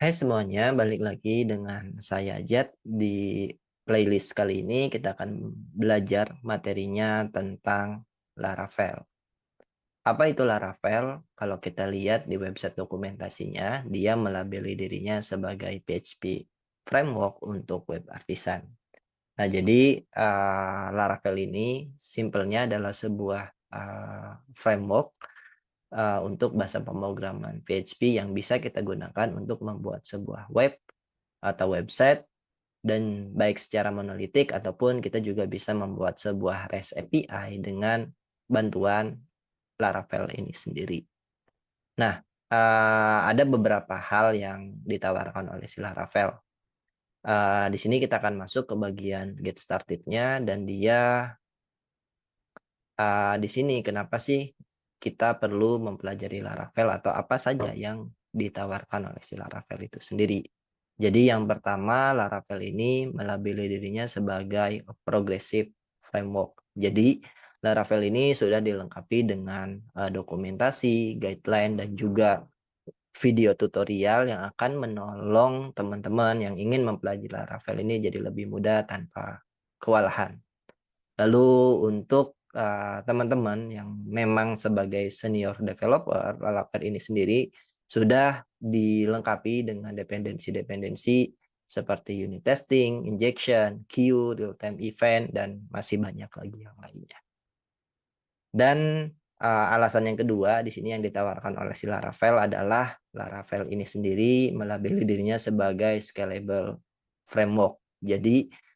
Hai semuanya, balik lagi dengan saya Jet. Di playlist kali ini kita akan belajar materinya tentang Laravel. Apa itu Laravel? Kalau kita lihat di website dokumentasinya, dia melabeli dirinya sebagai PHP framework untuk web artisan. Nah, jadi Laravel ini simpelnya adalah sebuah framework untuk bahasa pemrograman PHP yang bisa kita gunakan untuk membuat sebuah web atau website, dan baik secara monolitik ataupun kita juga bisa membuat sebuah REST API dengan bantuan Laravel ini sendiri. Nah, ada beberapa hal yang ditawarkan oleh si Laravel. Di sini kita akan masuk ke bagian get started-nya, dan dia di sini kenapa sih kita perlu mempelajari Laravel atau apa saja yang ditawarkan oleh si Laravel itu sendiri. Jadi yang pertama, Laravel ini melabeli dirinya sebagai progressive framework. Jadi Laravel ini sudah dilengkapi dengan dokumentasi, guideline, dan juga video tutorial yang akan menolong teman-teman yang ingin mempelajari Laravel ini jadi lebih mudah tanpa kewalahan. Lalu untuk teman-teman yang memang sebagai senior developer, Laravel ini sendiri sudah dilengkapi dengan dependensi-dependensi seperti unit testing, injection, queue, real-time event, dan masih banyak lagi yang lainnya. Dan alasan yang kedua di sini yang ditawarkan oleh si Laravel adalah Laravel ini sendiri melabeli dirinya sebagai scalable framework. Jadi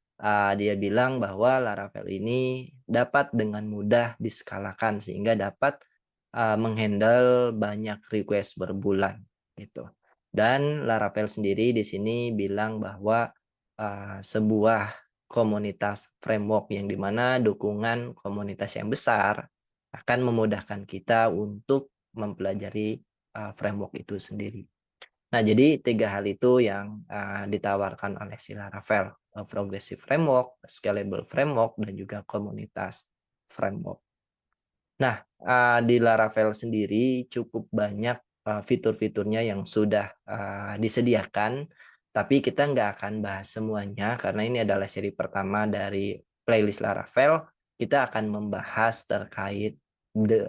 dia bilang bahwa Laravel ini dapat dengan mudah diskalakan sehingga dapat menghandle banyak request berbulan gitu. Dan Laravel sendiri di sini bilang bahwa sebuah komunitas framework yang dimana dukungan komunitas yang besar akan memudahkan kita untuk mempelajari framework itu sendiri. Nah, jadi 3 hal itu yang ditawarkan oleh si Laravel, progressive framework, scalable framework, dan juga komunitas framework. Nah, di Laravel sendiri cukup banyak fitur-fiturnya yang sudah disediakan, tapi kita nggak akan bahas semuanya karena ini adalah seri pertama dari playlist Laravel. Kita akan membahas terkait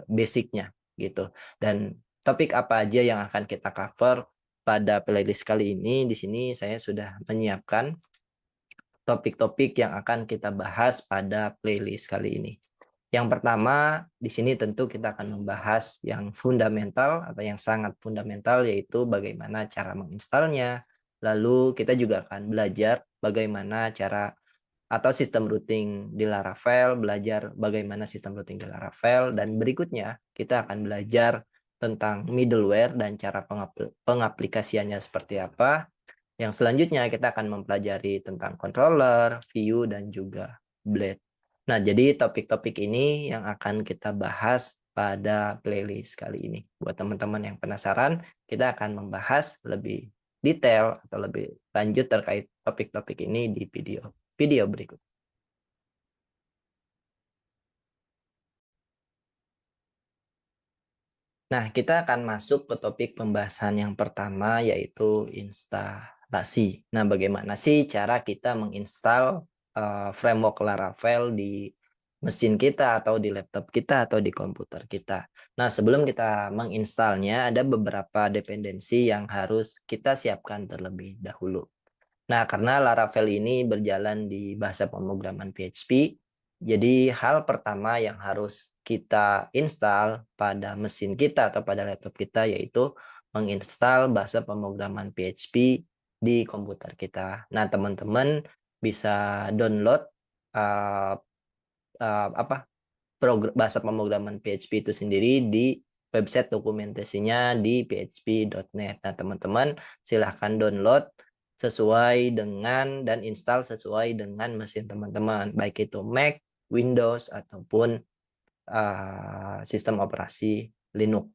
basic-nya gitu. Dan topik apa aja yang akan kita cover pada playlist kali ini, di sini saya sudah menyiapkan topik-topik yang akan kita bahas pada playlist kali ini. Yang pertama, di sini tentu kita akan membahas yang fundamental atau yang sangat fundamental, yaitu bagaimana cara menginstalnya. Lalu kita juga akan belajar bagaimana cara atau sistem routing di Laravel, belajar bagaimana sistem routing di Laravel, dan berikutnya kita akan belajar tentang middleware dan cara pengaplikasiannya seperti apa. Yang selanjutnya kita akan mempelajari tentang controller, view, dan juga blade. Nah, jadi topik-topik ini yang akan kita bahas pada playlist kali ini. Buat teman-teman yang penasaran, kita akan membahas lebih detail atau lebih lanjut terkait topik-topik ini di video berikut. Nah, kita akan masuk ke topik pembahasan yang pertama, yaitu instalasi. Nah, bagaimana sih cara kita menginstal framework Laravel di mesin kita atau di laptop kita atau di komputer kita. Nah, sebelum kita menginstalnya, ada beberapa dependensi yang harus kita siapkan terlebih dahulu. Nah, karena Laravel ini berjalan di bahasa pemrograman PHP, jadi hal pertama yang harus kita install pada mesin kita atau pada laptop kita yaitu menginstal bahasa pemrograman PHP di komputer kita. Nah, teman-teman bisa download uh, apa bahasa pemrograman PHP itu sendiri di website dokumentasinya di php.net. Nah, teman-teman silahkan download sesuai dengan dan install sesuai dengan mesin teman-teman, baik itu Mac, Windows, ataupun sistem operasi Linux.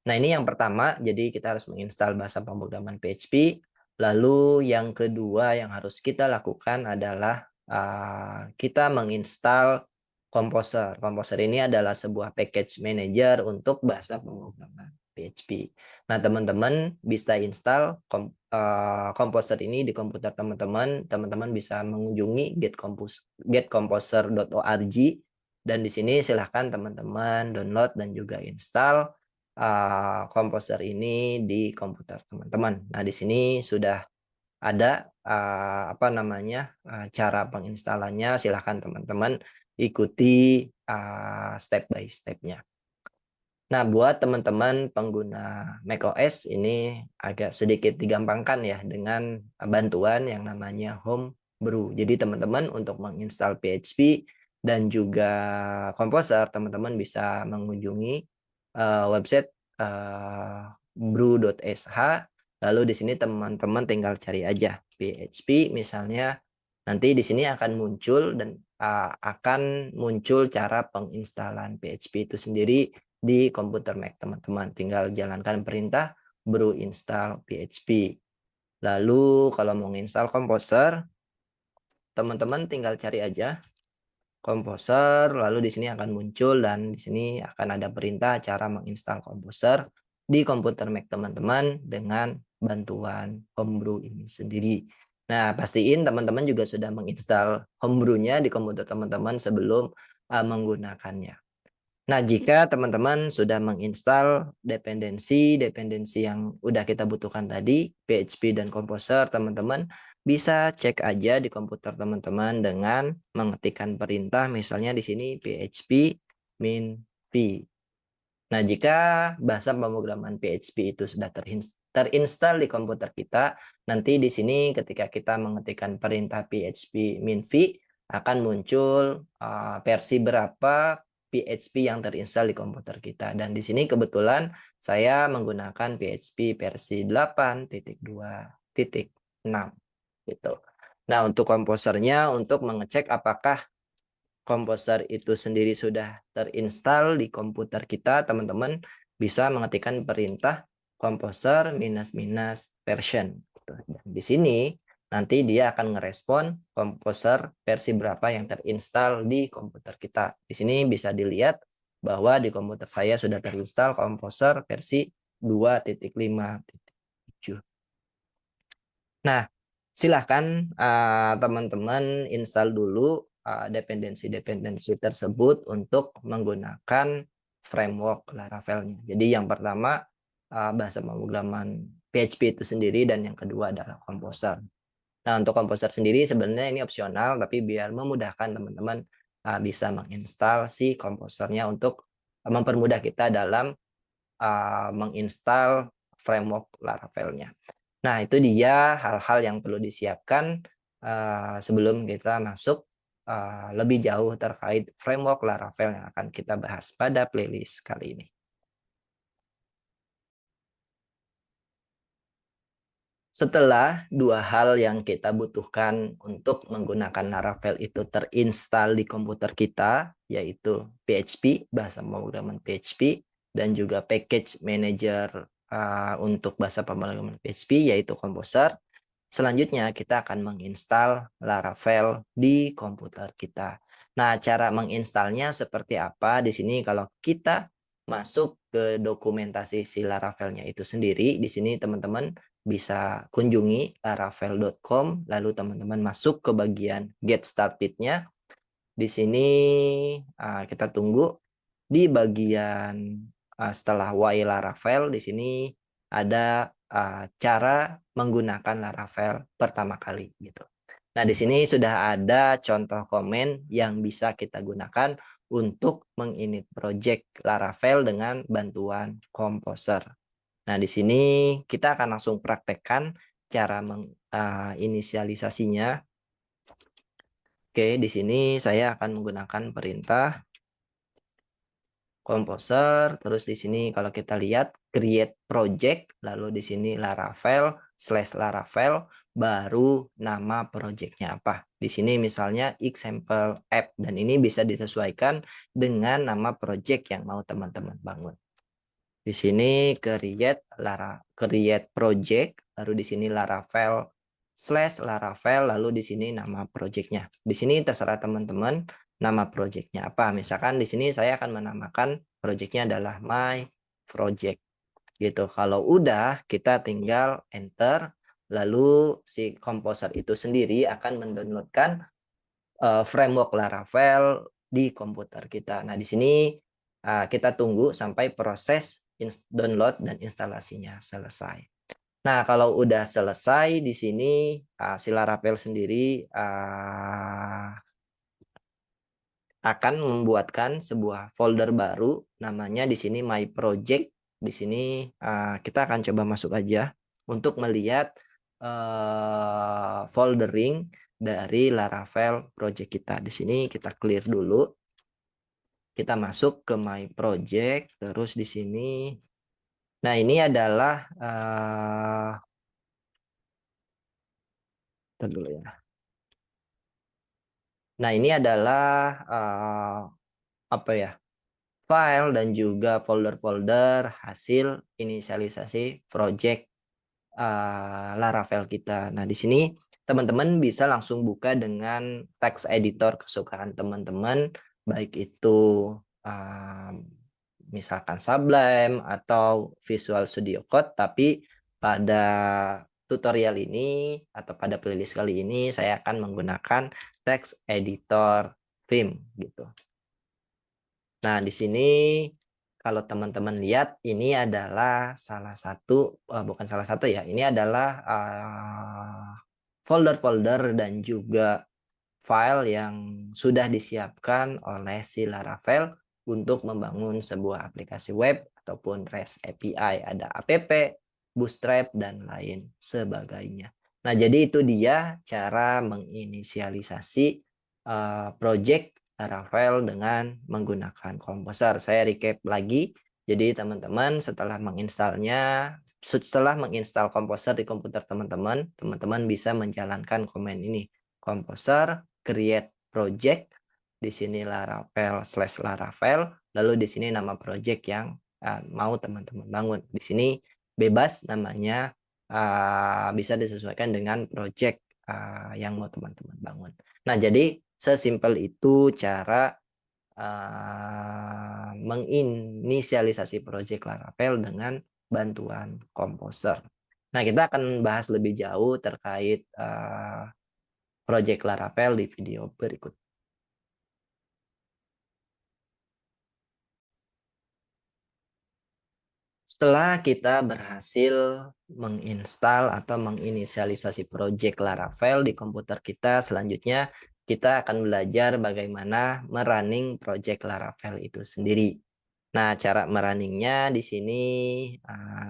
Nah, ini yang pertama, jadi kita harus menginstal bahasa pemrograman PHP. Lalu yang kedua yang harus kita lakukan adalah kita menginstal Composer. Composer ini adalah sebuah package manager untuk bahasa pemrograman PHP. Nah, teman-teman bisa install Composer ini di komputer teman-teman. Teman-teman bisa mengunjungi getcomposer.org, dan di sini silahkan teman-teman download dan juga install Composer ini di komputer teman-teman. Nah, di sini sudah ada cara penginstalannya. Silahkan teman-teman ikuti step by step-nya. Nah, buat teman-teman pengguna macOS ini agak sedikit digampangkan ya dengan bantuan yang namanya Homebrew. Jadi teman-teman untuk menginstal PHP dan juga Composer, teman-teman bisa mengunjungi website brew.sh. Lalu di sini teman-teman tinggal cari aja PHP misalnya. Nanti di sini akan muncul dan akan muncul cara penginstalan PHP itu sendiri di komputer Mac teman-teman. Tinggal jalankan perintah brew install PHP. Lalu kalau mau install Composer, teman-teman tinggal cari aja Composer, lalu di sini akan muncul dan di sini akan ada perintah cara menginstal Composer di komputer Mac teman-teman dengan bantuan Homebrew ini sendiri. Nah, pastiin teman-teman juga sudah menginstal Homebrew-nya di komputer teman-teman sebelum menggunakannya. Nah, jika teman-teman sudah menginstal dependensi yang udah kita butuhkan tadi, PHP dan Composer, teman-teman bisa cek aja di komputer teman-teman dengan mengetikkan perintah, misalnya di sini php -p. Nah, jika bahasa pemrograman PHP itu sudah terinstall di komputer kita, nanti di sini ketika kita mengetikkan perintah php -v akan muncul versi berapa PHP yang terinstall di komputer kita. Dan di sini kebetulan saya menggunakan PHP versi 8.2.6 gitu. Nah, untuk komposernya, untuk mengecek apakah Composer itu sendiri sudah terinstall di komputer kita, teman-teman bisa mengetikkan perintah Composer --version. Dan di sini nanti dia akan ngerespon Composer versi berapa yang terinstall di komputer kita. Di sini bisa dilihat bahwa di komputer saya sudah terinstall Composer versi 2.5.7. Nah, silahkan teman-teman install dulu dependensi-dependensi tersebut untuk menggunakan framework Laravel-nya. Jadi yang pertama bahasa pemrograman PHP itu sendiri, dan yang kedua adalah Composer. Nah, untuk Composer sendiri sebenarnya ini opsional, tapi biar memudahkan teman-teman bisa menginstal si Composernya untuk mempermudah kita dalam menginstal framework Laravel-nya. Nah, itu dia hal-hal yang perlu disiapkan sebelum kita masuk lebih jauh terkait framework Laravel yang akan kita bahas pada playlist kali ini. Setelah dua hal yang kita butuhkan untuk menggunakan Laravel itu terinstall di komputer kita, yaitu PHP, bahasa pemrograman PHP, dan juga package manager untuk bahasa pemrograman PHP, yaitu Composer. Selanjutnya kita akan menginstal Laravel di komputer kita. Nah, cara menginstalnya seperti apa? Di sini kalau kita masuk ke dokumentasi si Laravelnya itu sendiri, di sini teman-teman bisa kunjungi laravel.com, lalu teman-teman masuk ke bagian Get Started-nya. Di sini kita tunggu di bagian setelah Why Laravel, di sini ada cara menggunakan Laravel pertama kali gitu. Nah, di sini sudah ada contoh komen yang bisa kita gunakan untuk menginit project Laravel dengan bantuan Composer. Nah, di sini kita akan langsung praktekkan cara menginisialisasinya. Oke, di sini saya akan menggunakan perintah Composer, terus di sini kalau kita lihat create project, lalu di sini Laravel/Laravel, baru nama projectnya apa. Di sini misalnya example app, dan ini bisa disesuaikan dengan nama project yang mau teman-teman bangun. Di sini create project, lalu di sini Laravel/Laravel, lalu di sini nama projectnya. Di sini terserah teman-teman nama projectnya apa. Misalkan di sini saya akan menamakan projectnya adalah my project. gitu. Kalau udah, kita tinggal enter, lalu si Composer itu sendiri akan mendownloadkan framework Laravel di komputer kita. Nah, di sini kita tunggu sampai proses download dan instalasinya selesai. Nah, kalau udah selesai di sini si Laravel sendiri akan membuatkan sebuah folder baru, namanya di sini My Project. Di sini kita akan coba masuk aja untuk melihat foldering dari Laravel project kita. Di sini kita clear dulu. Kita masuk ke My Project, terus di sini. Nah, ini adalah dulu ya. Nah, ini adalah apa ya? File dan juga folder-folder hasil inisialisasi project Laravel kita. Nah, di sini teman-teman bisa langsung buka dengan text editor kesukaan teman-teman, baik itu misalkan Sublime atau Visual Studio Code, tapi pada tutorial ini atau pada playlist kali ini saya akan menggunakan text editor Vim gitu. Nah, di sini kalau teman-teman lihat ini adalah salah satu bukan salah satu ya, ini adalah folder-folder dan juga file yang sudah disiapkan oleh si Laravel untuk membangun sebuah aplikasi web ataupun REST API. Ada app, Bootstrap, dan lain sebagainya. Nah, jadi itu dia cara menginisialisasi project Laravel dengan menggunakan Composer. Saya recap lagi. Jadi teman-teman setelah menginstal Composer di komputer teman-teman, teman-teman bisa menjalankan komen ini. Composer, create project, di sini Laravel/Laravel, lalu di sini nama project yang mau teman-teman bangun. Di sini bebas namanya, bisa disesuaikan dengan project yang mau teman-teman bangun. Nah, jadi sesimpel itu cara menginisialisasi project Laravel dengan bantuan Composer. Nah, kita akan bahas lebih jauh terkait project Laravel di video berikut. Setelah kita berhasil menginstal atau menginisialisasi project Laravel di komputer kita, selanjutnya kita akan belajar bagaimana merunning project Laravel itu sendiri. Nah, cara merunningnya di sini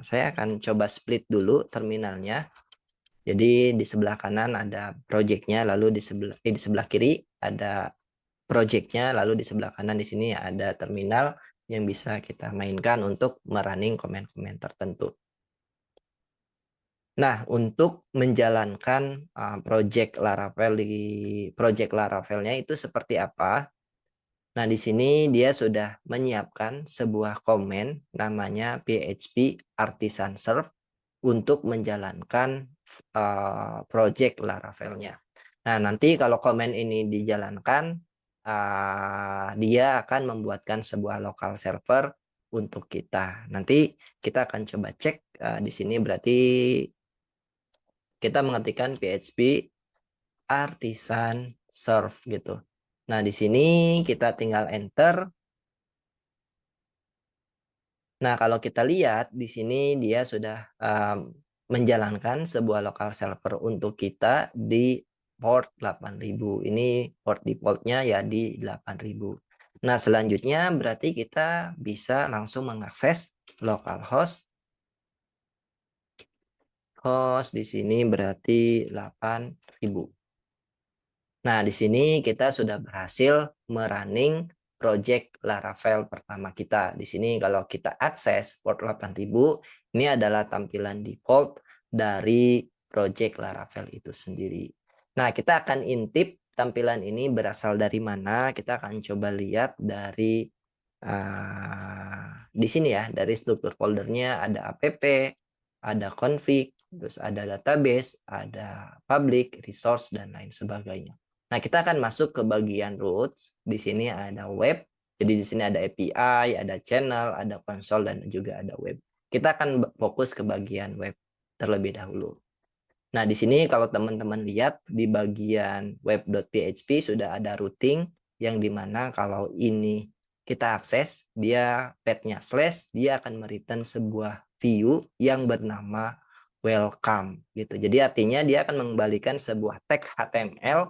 saya akan coba split dulu terminalnya. Jadi di sebelah kanan ada project-nya, lalu di sebelah kiri ada project-nya, lalu di sebelah kanan di sini ada terminal yang bisa kita mainkan untuk merunning komen-komen tertentu. Nah, untuk menjalankan project Laravel-nya itu seperti apa? Nah, di sini dia sudah menyiapkan sebuah komen namanya PHP Artisan Serve untuk menjalankan project Laravel-nya. Nah, nanti kalau komen ini dijalankan, dia akan membuatkan sebuah local server untuk kita. Nanti kita akan coba cek di sini, berarti kita mengetikkan PHP Artisan Serve gitu. Nah, di sini kita tinggal enter. Nah, kalau kita lihat di sini dia sudah menjalankan sebuah local server untuk kita di port 8000. Ini port defaultnya ya di 8000. Nah, selanjutnya berarti kita bisa langsung mengakses localhost. Host di sini berarti 8000. Nah, di sini kita sudah berhasil merunning project Laravel pertama kita. Di sini kalau kita akses port 8000, ini adalah tampilan default dari project Laravel itu sendiri. Nah, kita akan intip tampilan ini berasal dari mana. Kita akan coba lihat dari di sini ya, dari struktur foldernya ada app, ada config, terus ada database, ada public, resource, dan lain sebagainya. Nah, kita akan masuk ke bagian roots. Di sini ada web. Jadi di sini ada API, ada channel, ada console, dan juga ada web. Kita akan fokus ke bagian web terlebih dahulu. Nah, di sini kalau teman-teman lihat di bagian web.php sudah ada routing yang dimana kalau ini kita akses, dia path-nya slash, dia akan mereturn sebuah view yang bernama welcome gitu. Jadi artinya dia akan mengembalikan sebuah tag HTML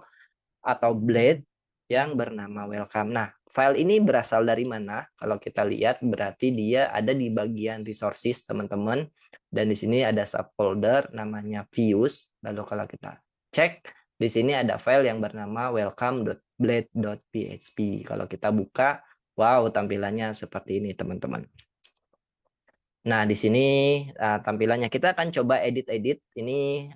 atau blade yang bernama welcome. Nah, file ini berasal dari mana? Kalau kita lihat berarti dia ada di bagian resources, teman-teman. Dan di sini ada subfolder namanya views. Lalu kalau kita cek, di sini ada file yang bernama welcome.blade.php. Kalau kita buka, wow, tampilannya seperti ini, teman-teman. Nah, di sini tampilannya kita akan coba edit-edit. Ini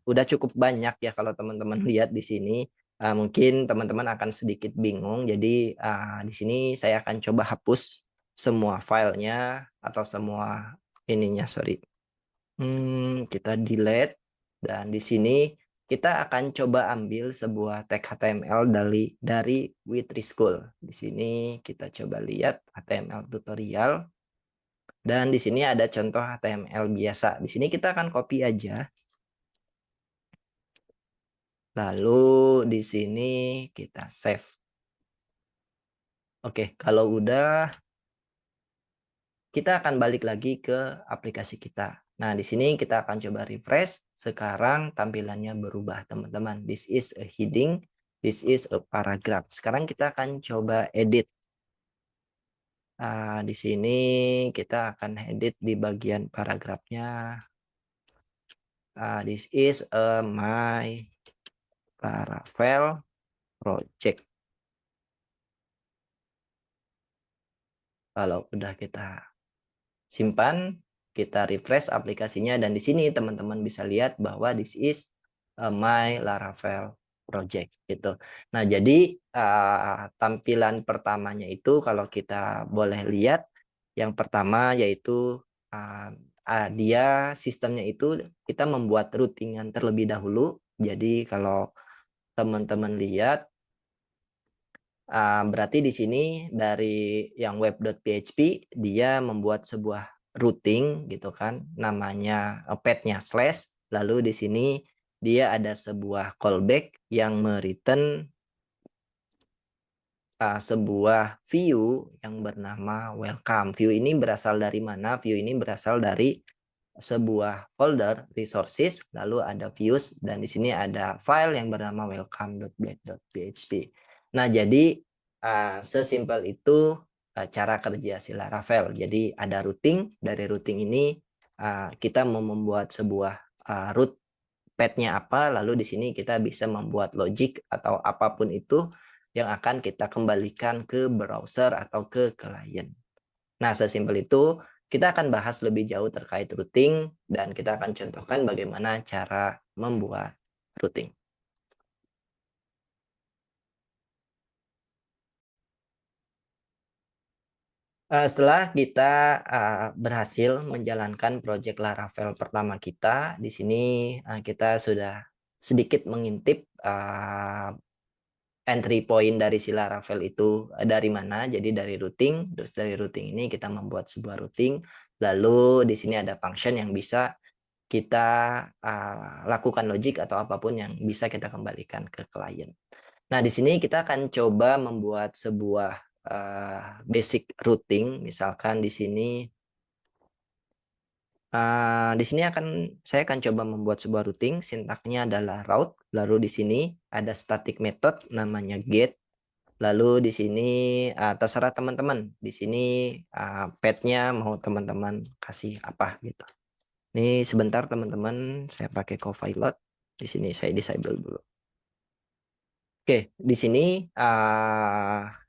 udah cukup banyak ya kalau teman-teman lihat di sini. Mungkin teman-teman akan sedikit bingung. Jadi di sini saya akan coba hapus semua filenya atau semua ininya, sorry. Kita delete dan di sini kita akan coba ambil sebuah tag HTML dari Witrischool. Di sini kita coba lihat HTML tutorial. Dan di sini ada contoh HTML biasa. Di sini kita akan copy aja. Lalu di sini kita save. Oke, kalau udah kita akan balik lagi ke aplikasi kita. Nah, di sini kita akan coba refresh. Sekarang tampilannya berubah, teman-teman. This is a heading, this is a paragraph. Sekarang kita akan coba edit. Di sini kita akan edit di bagian paragrafnya. This is my Laravel project. Kalau udah kita simpan, kita refresh aplikasinya dan di sini teman-teman bisa lihat bahwa this is my Laravel project gitu. Nah, jadi tampilan pertamanya itu kalau kita boleh lihat, yang pertama yaitu dia sistemnya itu kita membuat routingan terlebih dahulu. Jadi kalau teman-teman lihat berarti di sini dari yang web.php dia membuat sebuah routing gitu kan, namanya path-nya slash, lalu di sini dia ada sebuah callback yang mereturn sebuah view yang bernama welcome. View ini berasal dari mana? View ini berasal dari sebuah folder resources, lalu ada views dan di sini ada file yang bernama welcome.blade.php. Nah, jadi sesimpel itu cara kerja si Laravel. Jadi ada routing, dari routing ini kita mau membuat sebuah root path-nya apa, lalu di sini kita bisa membuat logic atau apapun itu yang akan kita kembalikan ke browser atau ke klien. Nah, sesimpel itu. Kita akan bahas lebih jauh terkait routing dan kita akan contohkan bagaimana cara membuat routing. Setelah kita berhasil menjalankan proyek Laravel pertama kita, di sini kita sudah sedikit mengintip entry point dari si Laravel itu dari mana. Jadi dari routing, terus dari routing ini kita membuat sebuah routing. Lalu di sini ada function yang bisa kita lakukan logic atau apapun yang bisa kita kembalikan ke klien. Nah, di sini kita akan coba membuat sebuah basic routing. Misalkan di sini saya akan coba membuat sebuah routing. Sintaknya adalah route. Lalu di sini ada static method namanya get. Lalu di sini terserah teman-teman. Di sini path-nya mau teman-teman kasih apa gitu. Ini sebentar teman-teman, saya pakai Copilot. Di sini saya disable dulu. Oke, di sini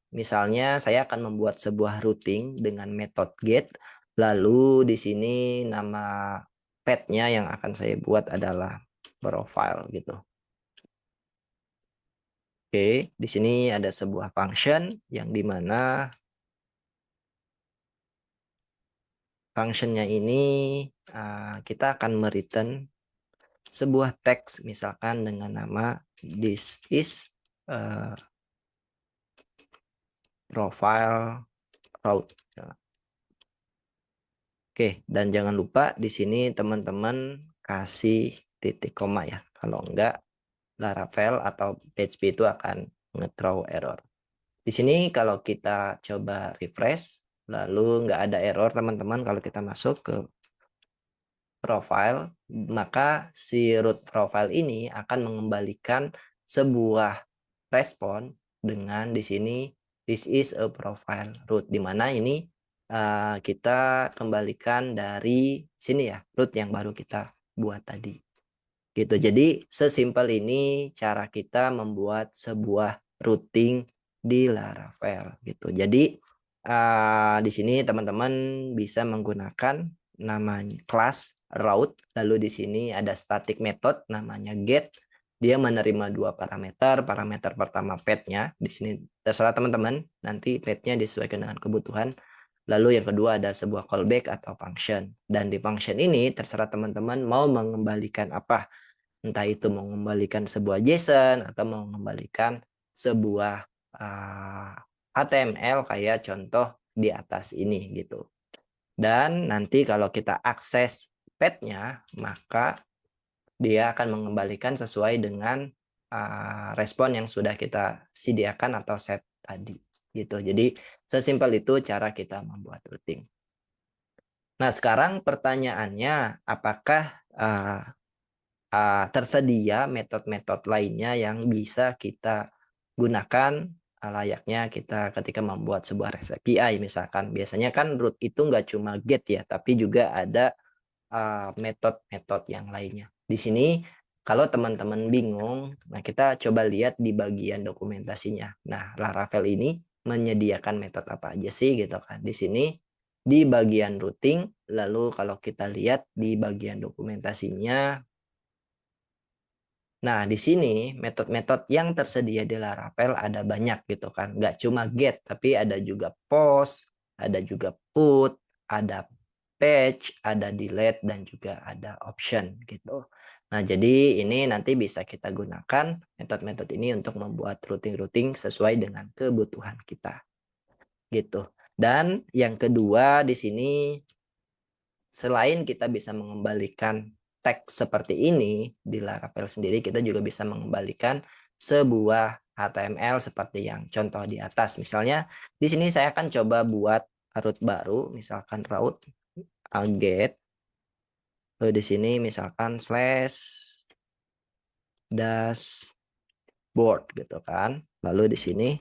misalnya saya akan membuat sebuah routing dengan metode get. Lalu di sini nama path-nya yang akan saya buat adalah profile gitu. Oke, di sini ada sebuah function yang dimana functionnya ini kita akan mereturn sebuah teks misalkan dengan nama this is profile route. Oke, dan jangan lupa di sini teman-teman kasih titik koma ya. Kalau enggak, Laravel atau PHP itu akan nge-throw error. Di sini kalau kita coba refresh, lalu nggak ada error teman-teman kalau kita masuk ke profile, maka si root profile ini akan mengembalikan sebuah respon dengan di sini this is a profile root, di mana ini kita kembalikan dari sini ya, root yang baru kita buat tadi. Gitu. Jadi sesimpel ini cara kita membuat sebuah routing di Laravel gitu. Jadi di sini teman-teman bisa menggunakan namanya class route, lalu di sini ada static method namanya get. Dia menerima dua parameter. Parameter pertama path-nya, di sini terserah teman-teman, nanti path-nya disesuaikan dengan kebutuhan. Lalu yang kedua ada sebuah callback atau function. Dan di function ini terserah teman-teman mau mengembalikan apa. Entah itu mengembalikan sebuah JSON atau mengembalikan sebuah HTML kayak contoh di atas ini gitu. Dan nanti kalau kita akses path-nya, maka dia akan mengembalikan sesuai dengan respon yang sudah kita sediakan atau set tadi gitu. Jadi sesimpel itu cara kita membuat routing. Nah, sekarang pertanyaannya, apakah tersedia metode-metode lainnya yang bisa kita gunakan layaknya kita ketika membuat sebuah REST API misalkan. Biasanya kan root itu nggak cuma get ya, tapi juga ada metode-metode yang lainnya. Di sini kalau teman-teman bingung, nah kita coba lihat di bagian dokumentasinya. Nah, Laravel ini menyediakan metode apa aja sih gitu kan. Di sini di bagian routing, lalu kalau kita lihat di bagian dokumentasinya. Nah, di sini metode-metode yang tersedia di Laravel ada banyak gitu kan. Nggak cuma get, tapi ada juga post, ada juga put, ada patch, ada delete, dan juga ada option gitu. Nah, jadi ini nanti bisa kita gunakan metode-metode ini untuk membuat routing-routing sesuai dengan kebutuhan kita gitu. Dan yang kedua di sini selain kita bisa mengembalikan teks seperti ini di Laravel sendiri, kita juga bisa mengembalikan sebuah HTML seperti yang contoh di atas. Misalnya di sini saya akan coba buat root baru, misalkan root get. Lalu di sini misalkan slash dashboard gitu kan. Lalu di sini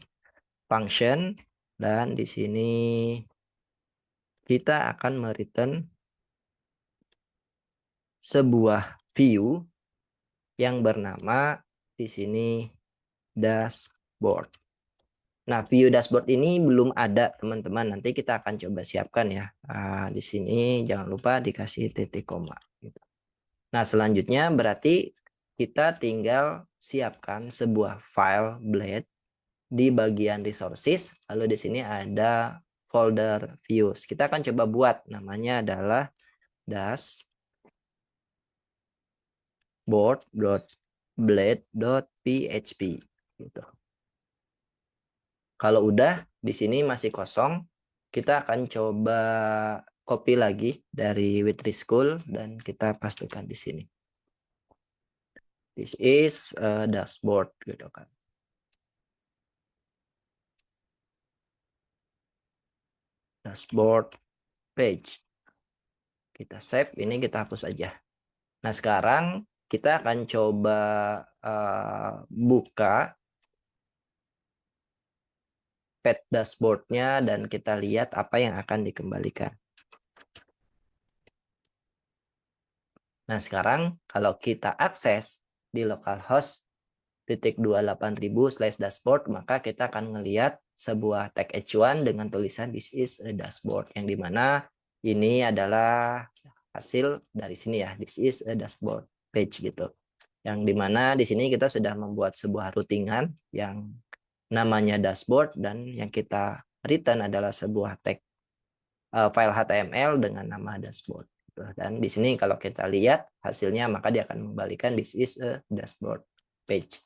function, dan di sini kita akan mereturn sebuah view yang bernama di sini dashboard. Nah, view dashboard ini belum ada, teman-teman. Nanti kita akan coba siapkan ya. Di sini jangan lupa dikasih titik koma. Nah, selanjutnya berarti kita tinggal siapkan sebuah file blade di bagian resources. Lalu di sini ada folder views. Kita akan coba buat, namanya adalah dashboard.blade.php gitu. Kalau udah di sini masih kosong, kita akan coba copy lagi dari Witrischool dan kita pastikan di sini. This is a dashboard gitu kan. Dashboard page. Kita save, ini kita hapus aja. Nah, sekarang kita akan coba buka pet dashboardnya dan kita lihat apa yang akan dikembalikan. Nah, sekarang kalau kita akses di localhost 28000/dashboard, maka kita akan melihat sebuah tag h1 dengan tulisan this is a dashboard, yang dimana ini adalah hasil dari sini ya, this is a dashboard page gitu. Yang dimana di sini kita sudah membuat sebuah routingan yang namanya dashboard, dan yang kita return adalah sebuah tag file HTML dengan nama dashboard. Dan di sini kalau kita lihat hasilnya, maka dia akan mengembalikan this is a dashboard page.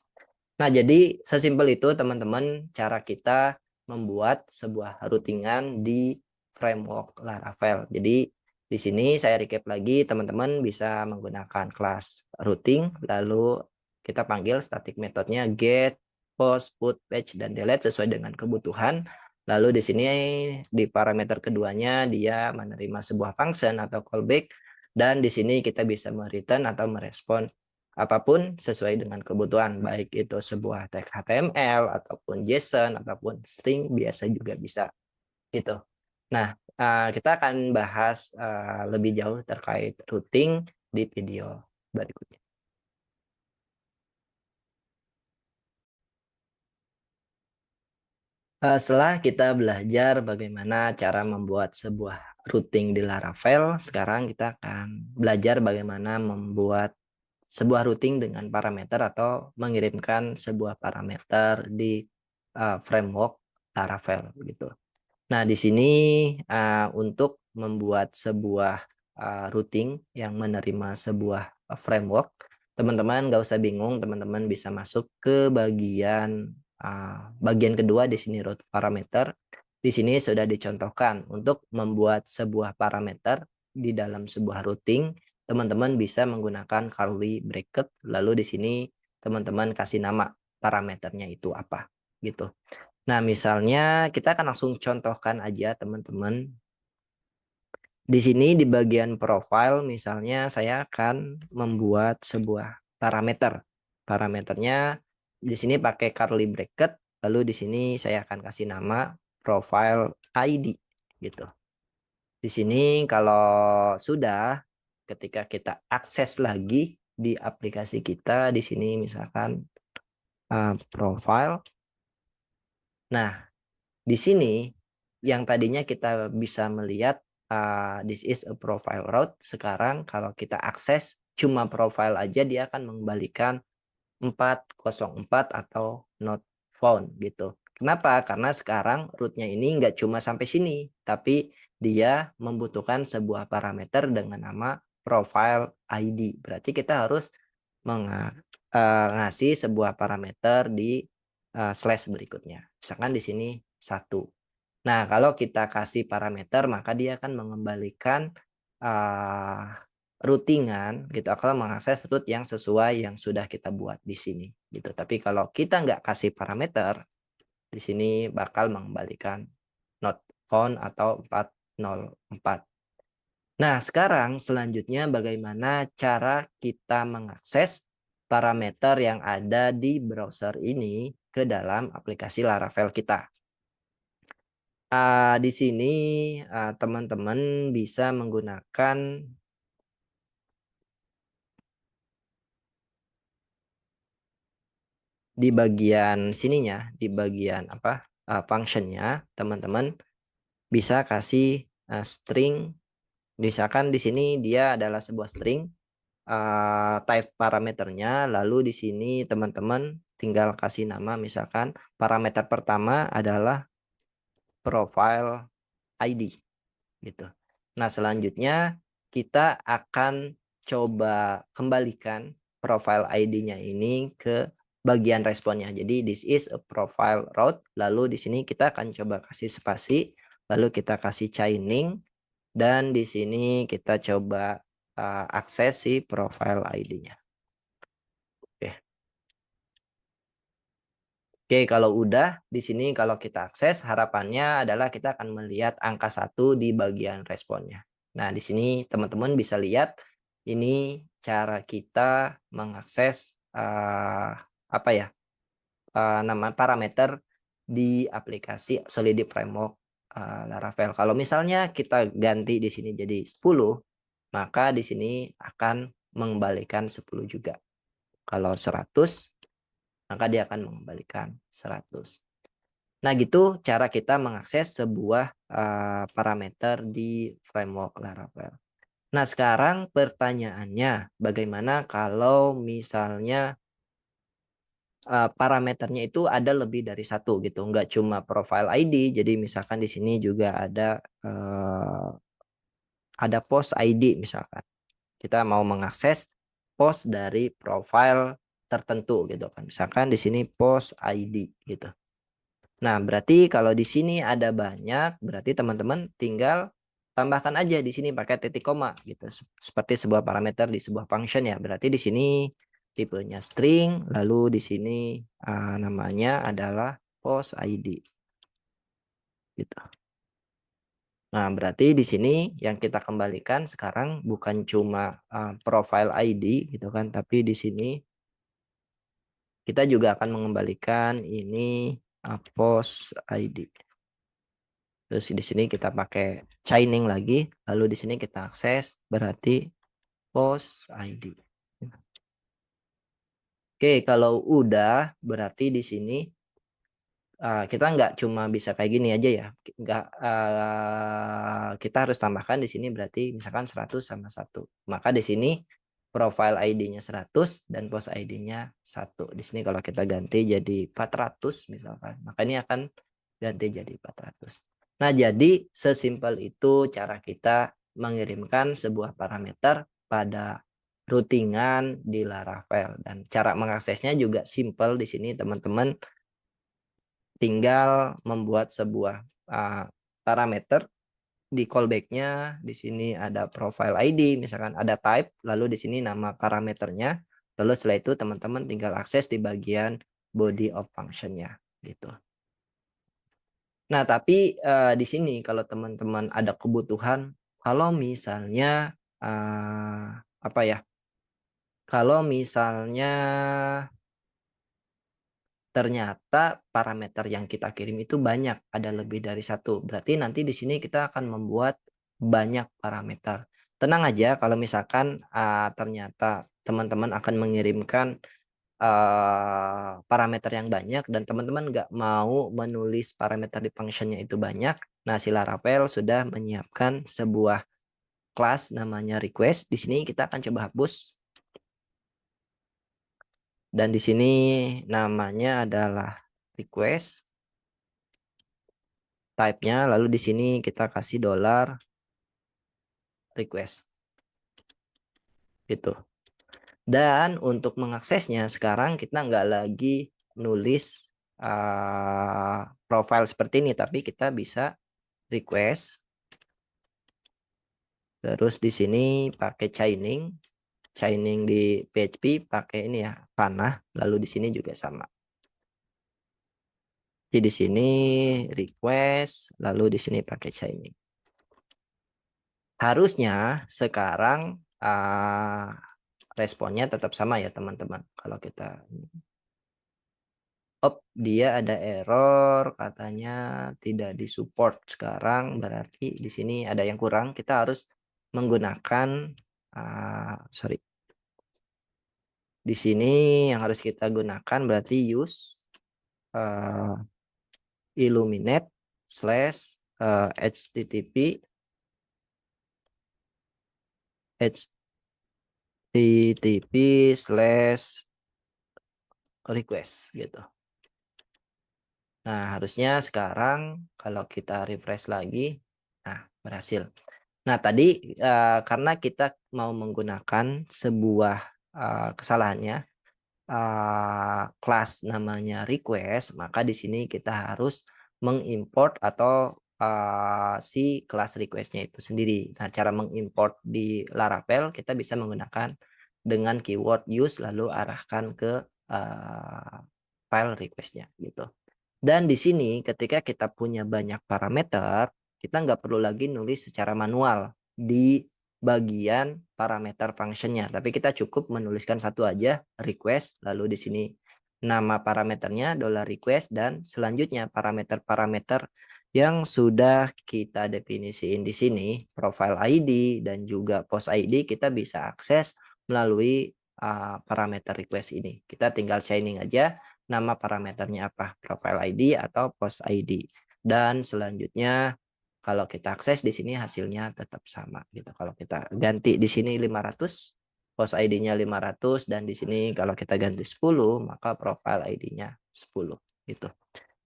Nah, jadi sesimpel itu teman-teman cara kita membuat sebuah routingan di framework Laravel. Jadi Di sini saya recap lagi, teman-teman bisa menggunakan kelas routing, lalu kita panggil static metodenya get, post, put, fetch, dan delete sesuai dengan kebutuhan. Lalu di sini di parameter keduanya dia menerima sebuah function atau callback, dan di sini kita bisa mereturn atau merespon apapun sesuai dengan kebutuhan, baik itu sebuah tag HTML ataupun JSON ataupun string biasa juga bisa gitu. Nah, kita akan bahas lebih jauh terkait routing di video berikutnya. Setelah kita belajar bagaimana cara membuat sebuah routing di Laravel, sekarang kita akan belajar bagaimana membuat sebuah routing dengan parameter atau mengirimkan sebuah parameter di framework Laravel gitu. Nah, di sini untuk membuat sebuah routing yang menerima sebuah framework, teman-teman nggak usah bingung, teman-teman bisa masuk ke bagian kedua di sini route parameter. Di sini sudah dicontohkan untuk membuat sebuah parameter di dalam sebuah routing, teman-teman bisa menggunakan curly bracket, lalu di sini teman-teman kasih nama parameternya itu apa gitu. Nah, misalnya kita akan langsung contohkan aja teman-teman. Di sini di bagian profile misalnya saya akan membuat sebuah parameter. Parameternya di sini pakai curly bracket, lalu di sini saya akan kasih nama profile ID gitu. Di sini kalau sudah ketika kita akses lagi di aplikasi kita di sini misalkan profile. Nah, di sini yang tadinya kita bisa melihat this is a profile route, sekarang kalau kita akses cuma profile aja dia akan mengembalikan 404 atau not found gitu. Kenapa? Karena sekarang root-nya ini nggak cuma sampai sini, tapi dia membutuhkan sebuah parameter dengan nama profile ID. Berarti kita harus ngasih sebuah parameter di slash berikutnya. Misalkan di sini 1. Nah, kalau kita kasih parameter, maka dia akan mengembalikan routingan gitu, akan mengakses root yang sesuai yang sudah kita buat di sini gitu. Tapi kalau kita nggak kasih parameter, di sini bakal mengembalikan not found atau 404. Nah, sekarang selanjutnya bagaimana cara kita mengakses parameter yang ada di browser ini ke dalam aplikasi Laravel kita. Di sini teman-teman bisa menggunakan di bagian sininya, di bagian functionnya, teman-teman bisa kasih string. Misalkan di sini dia adalah sebuah string, type parameternya, lalu di sini teman-teman tinggal kasih nama, misalkan parameter pertama adalah profile ID gitu. Nah, selanjutnya kita akan coba kembalikan profile ID-nya ini ke bagian responnya. Jadi this is a profile route, lalu di sini kita akan coba kasih spasi, lalu kita kasih chaining, dan di sini kita coba akses si profile ID-nya. Oke. Oke, kalau udah di sini kalau kita akses, harapannya adalah kita akan melihat angka 1 di bagian responnya. Nah, di sini teman-teman bisa lihat ini cara kita mengakses nama parameter di aplikasi Solidity Framework Laravel. Kalau misalnya kita ganti di sini jadi 10, maka di sini akan mengembalikan 10 juga. Kalau 100, maka dia akan mengembalikan 100. Nah, gitu cara kita mengakses sebuah parameter di framework Laravel. Nah, sekarang pertanyaannya, bagaimana kalau misalnya parameternya itu ada lebih dari satu gitu, nggak cuma profile ID. Jadi misalkan di sini juga ada post ID misalkan. Kita mau mengakses post dari profile tertentu gitu kan. Misalkan di sini post ID gitu. Nah, berarti kalau di sini ada banyak, berarti teman-teman tinggal tambahkan aja di sini pakai titik koma gitu. Seperti sebuah parameter di sebuah function ya. Berarti di sini tipenya string, lalu di sini namanya adalah post ID gitu. Nah, berarti di sini yang kita kembalikan sekarang bukan cuma profile ID gitu kan, tapi di sini kita juga akan mengembalikan ini post ID. Terus di sini kita pakai chaining lagi, lalu di sini kita akses berarti post ID. Oke, kalau udah berarti di sini kita nggak cuma bisa kayak gini aja ya. Nggak, kita harus tambahkan di sini berarti misalkan 100 sama 1. Maka di sini profile ID-nya 100 dan post ID-nya 1. Di sini kalau kita ganti jadi 400 misalkan, maka ini akan ganti jadi 400. Nah, jadi sesimpel itu cara kita mengirimkan sebuah parameter pada routingan di Laravel, dan cara mengaksesnya juga simple di sini teman-teman tinggal membuat sebuah parameter di callback-nya. Di sini ada profile ID, misalkan ada type, lalu di sini nama parameternya, lalu setelah itu teman-teman tinggal akses di bagian body of function-nya gitu. Nah, tapi di sini kalau teman-teman ada kebutuhan, kalau misalnya apa ya? Kalau misalnya ternyata parameter yang kita kirim itu banyak, ada lebih dari satu. Berarti nanti di sini kita akan membuat banyak parameter. Tenang aja kalau misalkan ternyata teman-teman akan mengirimkan parameter yang banyak dan teman-teman nggak mau menulis parameter di functionnya itu banyak. Nah, si Laravel sudah menyiapkan sebuah kelas namanya request. Di sini kita akan coba hapus. Dan di sini namanya adalah request. Type-nya, lalu di sini kita kasih dollar request gitu. Dan untuk mengaksesnya sekarang kita nggak lagi nulis profile seperti ini, tapi kita bisa request. Terus di sini pakai chaining di PHP pakai ini ya, panah. Lalu di sini juga sama. Jadi di sini request, lalu di sini pakai chaining. Harusnya sekarang responnya tetap sama ya teman-teman. Kalau kita dia ada error katanya tidak disupport sekarang, berarti di sini ada yang kurang. Kita harus menggunakan sorry. Di sini yang harus kita gunakan berarti use illuminate slash http slash request gitu. Nah, harusnya sekarang kalau kita refresh lagi, nah berhasil. Nah, tadi karena kita mau menggunakan sebuah kesalahannya, kelas namanya request, maka di sini kita harus mengimport atau si kelas request-nya itu sendiri. Nah, cara mengimport di Laravel kita bisa menggunakan dengan keyword use lalu arahkan ke file request-nya gitu. Dan di sini ketika kita punya banyak parameter, kita nggak perlu lagi nulis secara manual di bagian parameter functionnya, tapi kita cukup menuliskan satu aja, request, lalu di sini nama parameternya $request, dan selanjutnya parameter-parameter yang sudah kita definisiin di sini, profile ID dan juga post ID, kita bisa akses melalui parameter request ini. Kita tinggal signing aja nama parameternya apa, profile ID atau post ID. Dan selanjutnya kalau kita akses di sini hasilnya tetap sama gitu. Kalau kita ganti di sini 500, post ID-nya 500, dan di sini kalau kita ganti 10, maka profile ID-nya 10 gitu.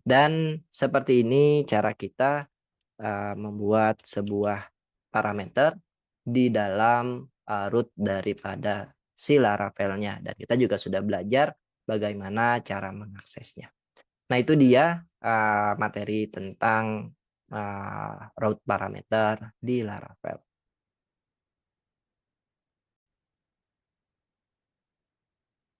Dan seperti ini cara kita membuat sebuah parameter di dalam root daripada si Laravel-nya, dan kita juga sudah belajar bagaimana cara mengaksesnya. Nah, itu dia materi tentang route parameter di Laravel.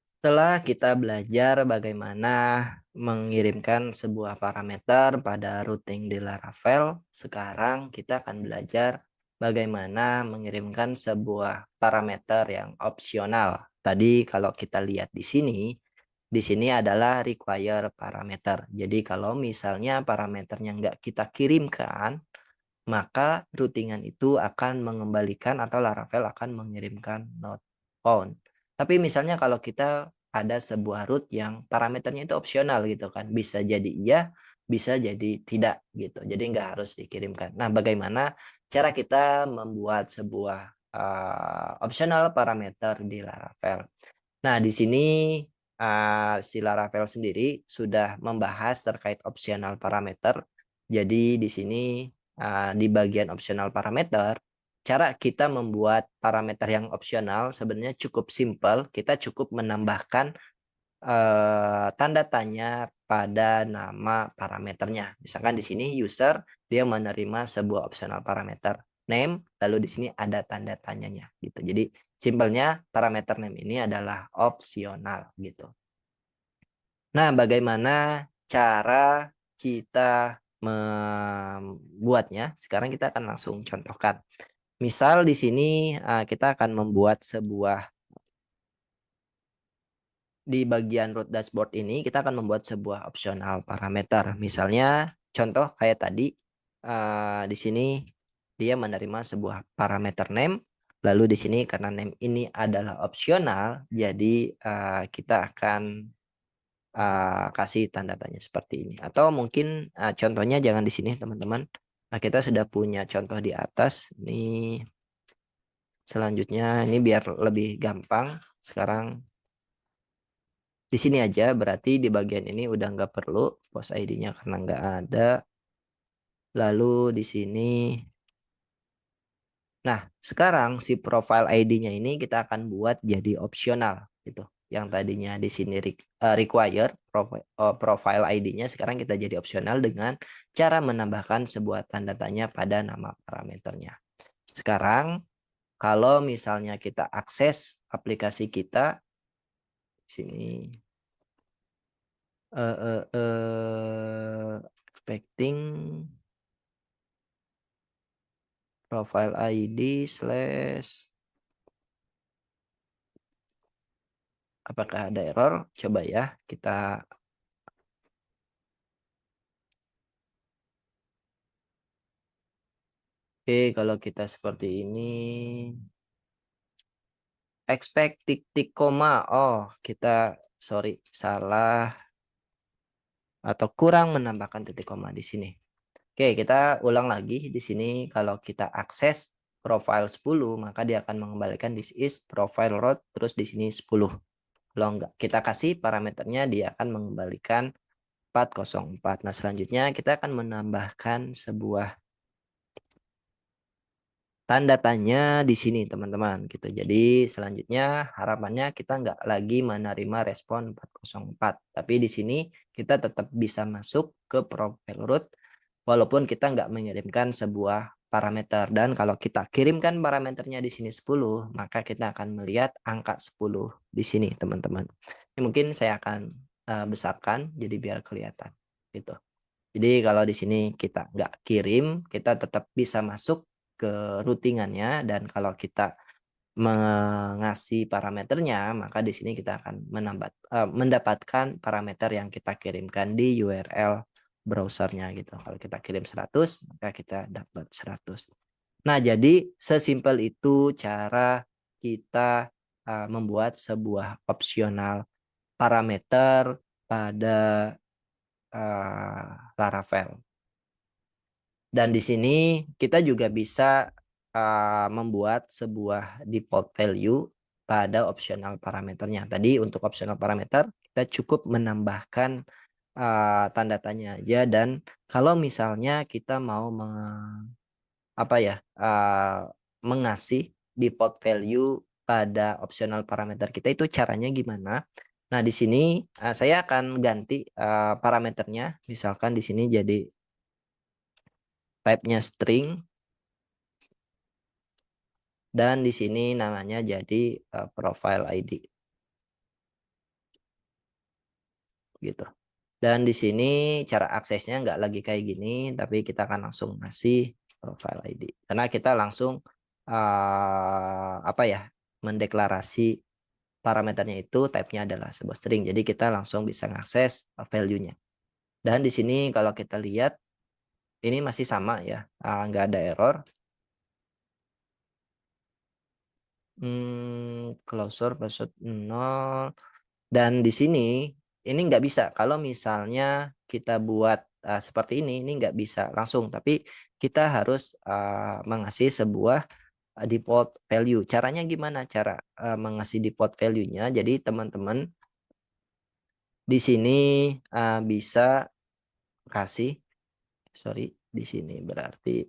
Setelah kita belajar bagaimana mengirimkan sebuah parameter pada routing di Laravel, sekarang kita akan belajar bagaimana mengirimkan sebuah parameter yang opsional. Tadi kalau kita lihat di sini adalah require parameter. Jadi kalau misalnya parameternya nggak kita kirimkan, maka routingan itu akan mengembalikan atau Laravel akan mengirimkan not found. Tapi misalnya kalau kita ada sebuah route yang parameternya itu opsional gitu kan, bisa jadi iya, bisa jadi tidak gitu. Jadi nggak harus dikirimkan. Nah, bagaimana cara kita membuat sebuah optional parameter di Laravel? Nah, di sini si Laravel sendiri sudah membahas terkait optional parameter. Jadi di sini di bagian optional parameter, cara kita membuat parameter yang opsional sebenarnya cukup simpel. Kita cukup menambahkan tanda tanya pada nama parameternya. Misalkan di sini user dia menerima sebuah optional parameter name, lalu di sini ada tanda tanyanya gitu. Jadi simpelnya parameter name ini adalah opsional gitu. Nah, bagaimana cara kita membuatnya? Sekarang kita akan langsung contohkan. Misal di sini kita akan membuat sebuah di bagian root dashboard ini kita akan membuat sebuah optional parameter. Misalnya contoh kayak tadi di sini dia menerima sebuah parameter name. Lalu di sini karena name ini adalah opsional, jadi kita akan kasih tanda tanya seperti ini. Atau mungkin contohnya jangan di sini teman-teman. Nah, kita sudah punya contoh di atas. Ini selanjutnya ini biar lebih gampang. Sekarang di sini aja, berarti di bagian ini udah nggak perlu post ID-nya karena nggak ada. Lalu di sini, nah sekarang si profile ID-nya ini kita akan buat jadi opsional gitu. Yang tadinya di sini require profile ID-nya sekarang kita jadi opsional dengan cara menambahkan sebuah tanda tanya pada nama parameternya. Sekarang kalau misalnya kita akses aplikasi kita di sini expecting profile ID slash apakah ada error? Coba ya kita. Oke, kalau kita seperti ini expect titik koma. Oh, kita sorry salah atau kurang menambahkan titik koma di sini. Oke, kita ulang lagi di sini. Kalau kita akses profile 10, maka dia akan mengembalikan this is profile route terus di sini 10. Kalau enggak kita kasih parameternya, dia akan mengembalikan 404. Nah, selanjutnya kita akan menambahkan sebuah tanda tanya di sini teman-teman gitu. Jadi selanjutnya harapannya kita nggak lagi menerima respon 404. Tapi di sini kita tetap bisa masuk ke profile root walaupun kita nggak mengirimkan sebuah parameter. Dan kalau kita kirimkan parameternya di sini 10, maka kita akan melihat angka 10 di sini teman-teman. Ini mungkin saya akan besarkan jadi biar kelihatan gitu. Jadi kalau di sini kita nggak kirim, kita tetap bisa masuk ke routingannya, dan kalau kita mengasih parameternya, maka di sini kita akan mendapatkan parameter yang kita kirimkan di URL browsernya gitu. Kalau kita kirim 100, maka kita dapat 100. Nah, jadi sesimpel itu cara kita membuat sebuah opsional parameter pada Laravel. Dan di sini kita juga bisa membuat sebuah default value pada optional parameternya. Tadi untuk optional parameter kita cukup menambahkan tanda tanya aja, dan kalau misalnya kita mau mengasih default value pada optional parameter kita, itu caranya gimana? Nah, di sini saya akan ganti parameternya. Misalkan di sini jadi type-nya string, dan di sini namanya jadi profile ID gitu. Dan di sini cara aksesnya nggak lagi kayak gini, tapi kita akan langsung ngasih profile ID karena kita langsung apa ya, mendeklarasi parameternya itu type-nya adalah sebuah string. Jadi kita langsung bisa mengakses value-nya. Dan di sini kalau kita lihat ini masih sama ya, nggak ada error. Closure password 0. Dan di sini ini nggak bisa kalau misalnya kita buat seperti ini nggak bisa langsung, tapi kita harus mengasih sebuah default value. Caranya gimana? Cara mengasih default value-nya. Jadi teman-teman di sini bisa kasih, sorry, di sini berarti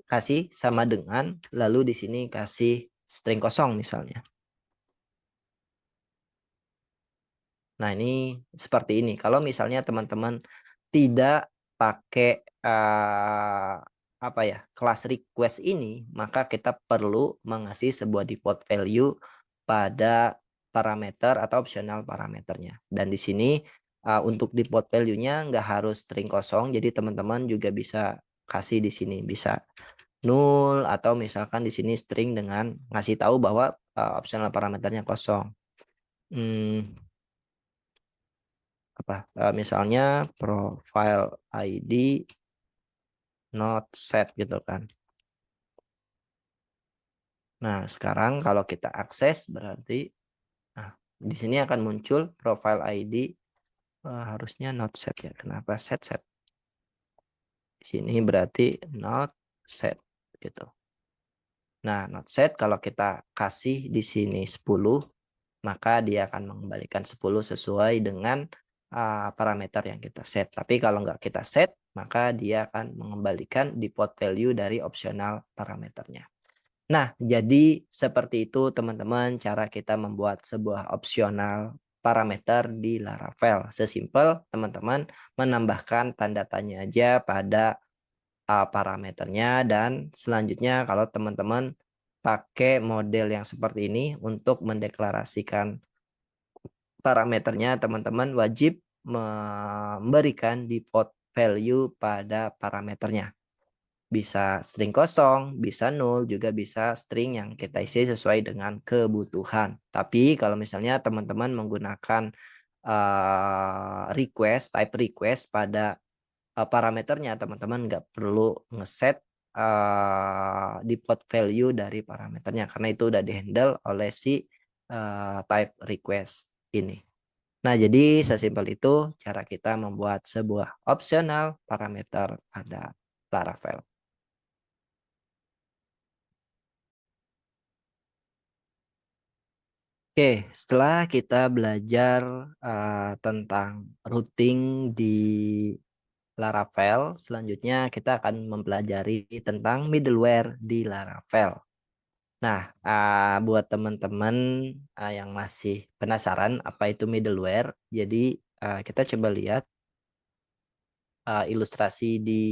kasih sama dengan, lalu di sini kasih string kosong misalnya. Nah, ini seperti ini. Kalau misalnya teman-teman tidak pakai apa ya, kelas request ini, maka kita perlu mengasih sebuah default value pada parameter atau optional parameternya. Dan di sini untuk default value-nya nggak harus string kosong, jadi teman-teman juga bisa kasih di sini, bisa null atau misalkan di sini string dengan ngasih tahu bahwa optional parameternya kosong. Misalnya profile ID not set gitu kan. Nah, sekarang kalau kita akses berarti di sini akan muncul profile ID harusnya not set ya. Kenapa set? Di sini berarti not set gitu. Nah, not set kalau kita kasih di sini 10, maka dia akan mengembalikan 10 sesuai dengan parameter yang kita set. Tapi kalau nggak kita set, maka dia akan mengembalikan default value dari optional parameternya. Nah, jadi seperti itu teman-teman cara kita membuat sebuah optional parameter di Laravel. Sesimpel teman-teman menambahkan tanda tanya aja pada parameternya, dan selanjutnya kalau teman-teman pakai model yang seperti ini untuk mendeklarasikan parameternya, teman-teman wajib memberikan default value pada parameternya. Bisa string kosong, bisa null, juga bisa string yang kita isi sesuai dengan kebutuhan. Tapi kalau misalnya teman-teman menggunakan type request pada parameternya, teman-teman nggak perlu ngeset default value dari parameternya karena itu udah dihandle oleh si type request ini. Nah, jadi sesimpel itu cara kita membuat sebuah optional parameter pada Laravel. Oke, setelah kita belajar tentang routing di Laravel, selanjutnya kita akan mempelajari tentang middleware di Laravel. Nah, buat teman-teman yang masih penasaran apa itu middleware, jadi kita coba lihat ilustrasi di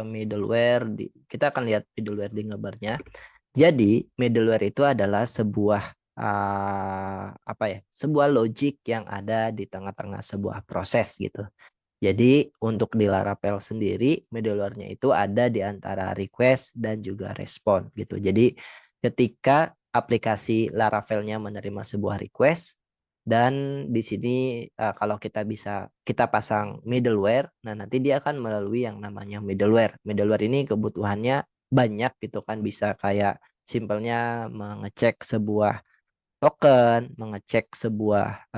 middleware kita akan lihat middleware di gambarnya. Jadi middleware itu adalah sebuah apa ya, sebuah logic yang ada di tengah-tengah sebuah proses gitu. Jadi untuk di Laravel sendiri middleware-nya itu ada di antara request dan juga respon gitu. Jadi ketika aplikasi Laravel-nya menerima sebuah request, dan di sini kalau kita pasang middleware, nah nanti dia akan melalui yang namanya middleware. Middleware ini kebutuhannya banyak gitu kan, bisa kayak simpelnya mengecek sebuah token, mengecek sebuah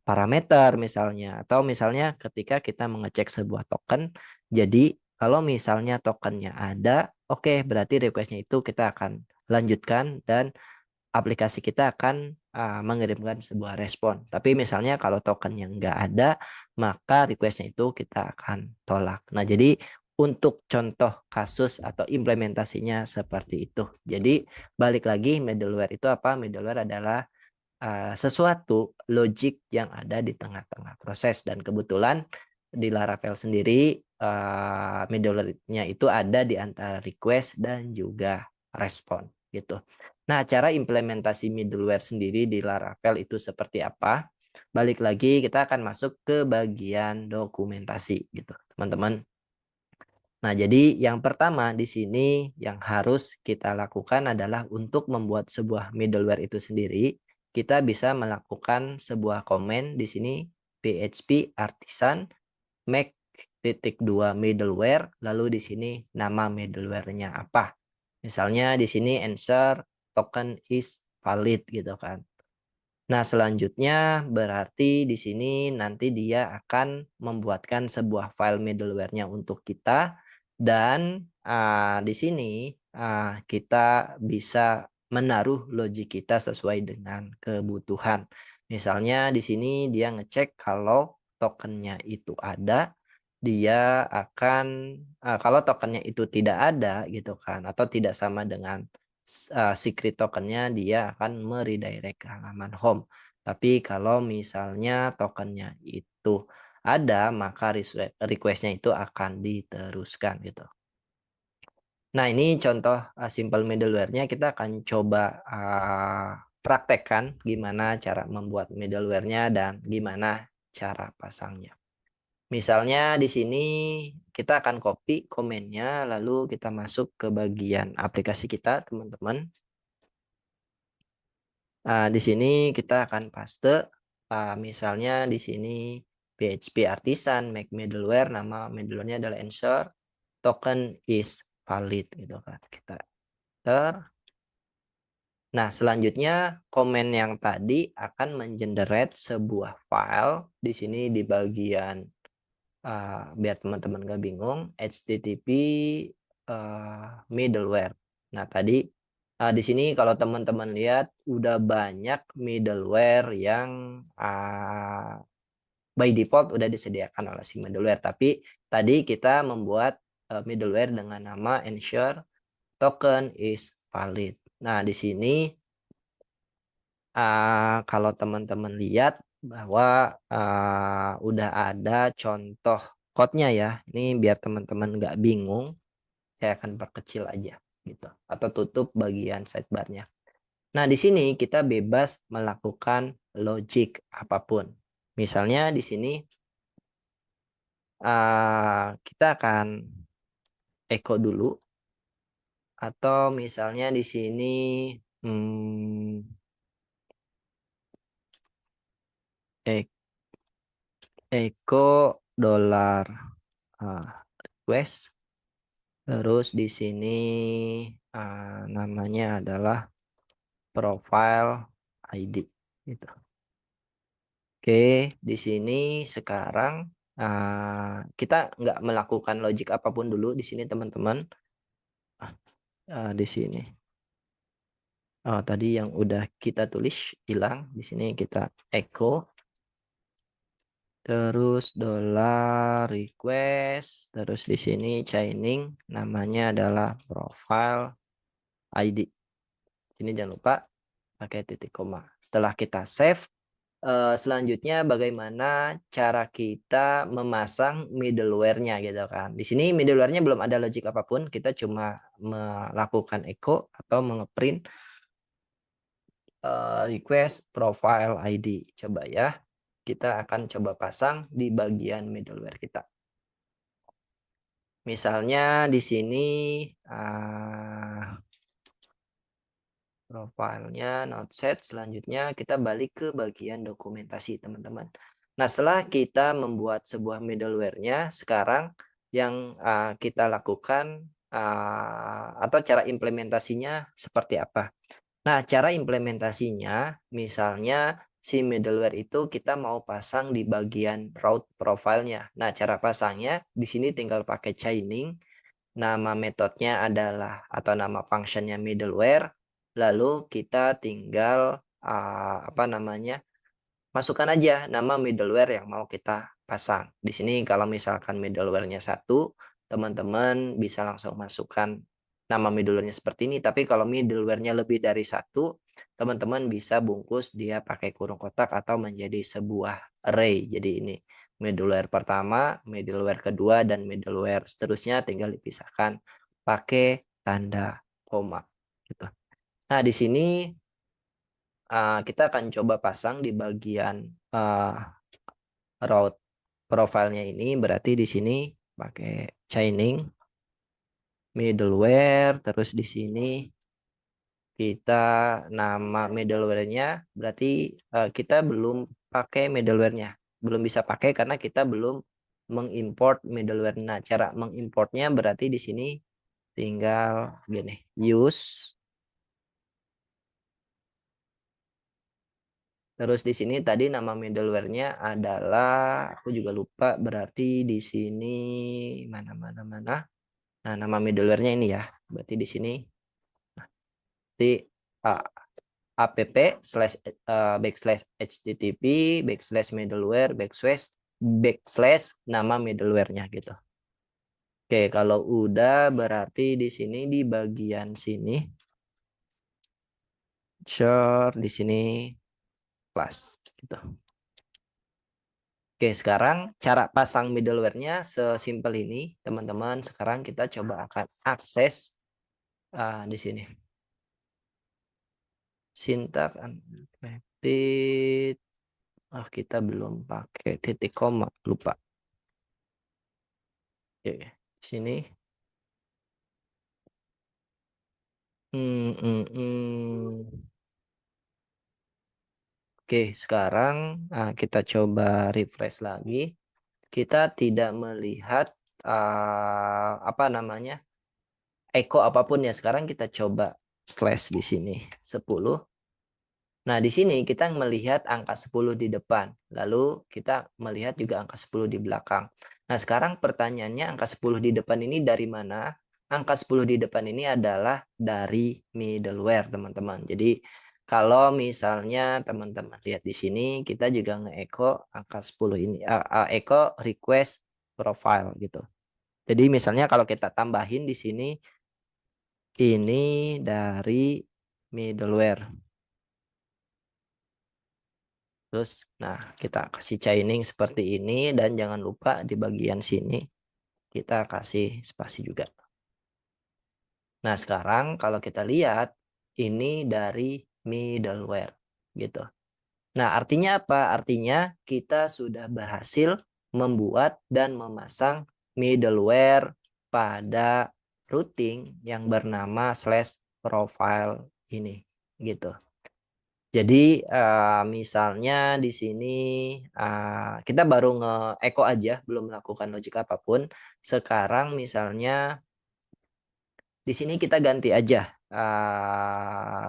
parameter misalnya, atau misalnya ketika kita mengecek sebuah token, jadi kalau misalnya tokennya ada, oke, berarti requestnya itu kita akan lanjutkan dan aplikasi kita akan mengirimkan sebuah respon. Tapi misalnya kalau token yang nggak ada, maka requestnya itu kita akan tolak. Nah, jadi untuk contoh kasus atau implementasinya seperti itu. Jadi balik lagi, middleware itu apa? Middleware adalah sesuatu logic yang ada di tengah-tengah proses, dan kebetulan di Laravel sendiri, middleware-nya itu ada di antara request dan juga respon gitu. Nah, cara implementasi middleware sendiri di Laravel itu seperti apa? Balik lagi kita akan masuk ke bagian dokumentasi gitu, teman-teman. Nah, jadi yang pertama di sini yang harus kita lakukan adalah untuk membuat sebuah middleware itu sendiri, kita bisa melakukan sebuah komen di sini PHP artisan make titik dua middleware, lalu di sini nama middleware-nya apa. Misalnya di sini answer token is valid gitu kan. Nah, selanjutnya berarti di sini nanti dia akan membuatkan sebuah file middleware-nya untuk kita, dan di sini kita bisa menaruh logic kita sesuai dengan kebutuhan. Misalnya di sini dia ngecek kalau tokennya itu ada, dia akan kalau tokennya itu tidak ada gitu kan, atau tidak sama dengan secret tokennya, dia akan meredirect ke halaman home. Tapi kalau misalnya tokennya itu ada, maka request-nya itu akan diteruskan gitu. Nah, ini contoh simple middleware-nya. Kita akan coba praktekkan gimana cara membuat middleware-nya dan gimana cara pasangnya. Misalnya di sini kita akan copy komennya, lalu kita masuk ke bagian aplikasi kita, teman-teman. Di sini kita akan paste, misalnya di sini PHP artisan make middleware, nama middleware-nya adalah answer, token is valid gitu kan. Kita enter. Nah, selanjutnya komen yang tadi akan mengenerate sebuah file di sini di bagian biar teman-teman gak bingung, HTTP middleware. Nah, tadi di sini kalau teman-teman lihat udah banyak middleware yang by default udah disediakan oleh si middleware. Tapi tadi kita membuat middleware dengan nama ensure token is valid. Nah, di sini kalau teman-teman lihat bahwa udah ada contoh code-nya ya. Ini biar teman-teman nggak bingung, saya akan perkecil aja gitu, atau tutup bagian sidebar-nya. Nah, di sini kita bebas melakukan logic apapun. Misalnya di sini kita akan echo dulu, atau misalnya di sini echo dollar request, terus di sini namanya adalah profile ID gitu. Oke, di sini sekarang kita nggak melakukan logic apapun dulu di sini, teman-teman. Di sini. Tadi yang udah kita tulis hilang. Di sini kita echo. Terus dollar request. Terus di sini chaining. Namanya adalah profile ID. Ini jangan lupa pakai titik koma. Setelah kita save, selanjutnya bagaimana cara kita memasang middleware-nya gitu kan. Di sini middleware-nya belum ada logic apapun, kita cuma melakukan echo atau mengeprint request profile ID. Coba ya, kita akan coba pasang di bagian middleware kita. Misalnya di sini profilnya not set. Selanjutnya kita balik ke bagian dokumentasi, teman-teman. Nah, setelah kita membuat sebuah middleware-nya, sekarang yang kita lakukan atau cara implementasinya seperti apa? Nah, cara implementasinya misalnya si middleware itu kita mau pasang di bagian route profile-nya. Nah, cara pasangnya di sini tinggal pakai chaining. Nama metodenya adalah atau nama functionnya middleware. Lalu kita tinggal masukkan aja nama middleware yang mau kita pasang. Di sini kalau misalkan middleware-nya 1, teman-teman bisa langsung masukkan nama middleware-nya seperti ini. Tapi kalau middleware-nya lebih dari satu, teman-teman bisa bungkus dia pakai kurung kotak atau menjadi sebuah array. Jadi ini middleware pertama, middleware kedua, dan middleware seterusnya tinggal dipisahkan pakai tanda koma. Gitu. Nah, di sini kita akan coba pasang di bagian route profilnya ini. Berarti di sini pakai chaining middleware, terus di sini kita nama middleware-nya, berarti kita belum pakai middleware-nya, belum bisa pakai karena kita belum mengimport middleware. Nah, cara mengimportnya berarti di sini tinggal gini, use. Terus di sini tadi nama middleware-nya adalah, aku juga lupa, berarti di sini mana. Nah, nama middleware-nya ini ya. Berarti di sini di app backslash http backslash middleware backslash nama middleware-nya gitu. Oke, kalau udah berarti di sini di bagian sini sure di sini class gitu. Oke, sekarang cara pasang middleware-nya sesimpel ini, teman-teman. Sekarang kita coba akan akses di sini. Syntax unaffected. Kita belum pakai titik koma, lupa. Oke, di sini. Oke, sekarang kita coba refresh lagi. Kita tidak melihat apa namanya echo apapun ya. Sekarang kita coba slash di sini 10. Nah, di sini kita melihat angka 10 di depan. Lalu kita melihat juga angka 10 di belakang. Nah, sekarang pertanyaannya angka 10 di depan ini dari mana? Angka 10 di depan ini adalah dari middleware, teman-teman. Jadi, kalau misalnya teman-teman lihat di sini, kita juga nge-echo angka 10 ini. Echo request profile gitu. Jadi, misalnya kalau kita tambahin di sini, ini dari middleware. Terus, nah kita kasih chaining seperti ini dan jangan lupa di bagian sini kita kasih spasi juga. Nah, sekarang kalau kita lihat ini dari middleware gitu. Nah, artinya apa? Artinya kita sudah berhasil membuat dan memasang middleware pada routing yang bernama /profile ini gitu. Jadi misalnya di sini kita baru nge-echo aja, belum melakukan logik apapun. Sekarang misalnya di sini kita ganti aja,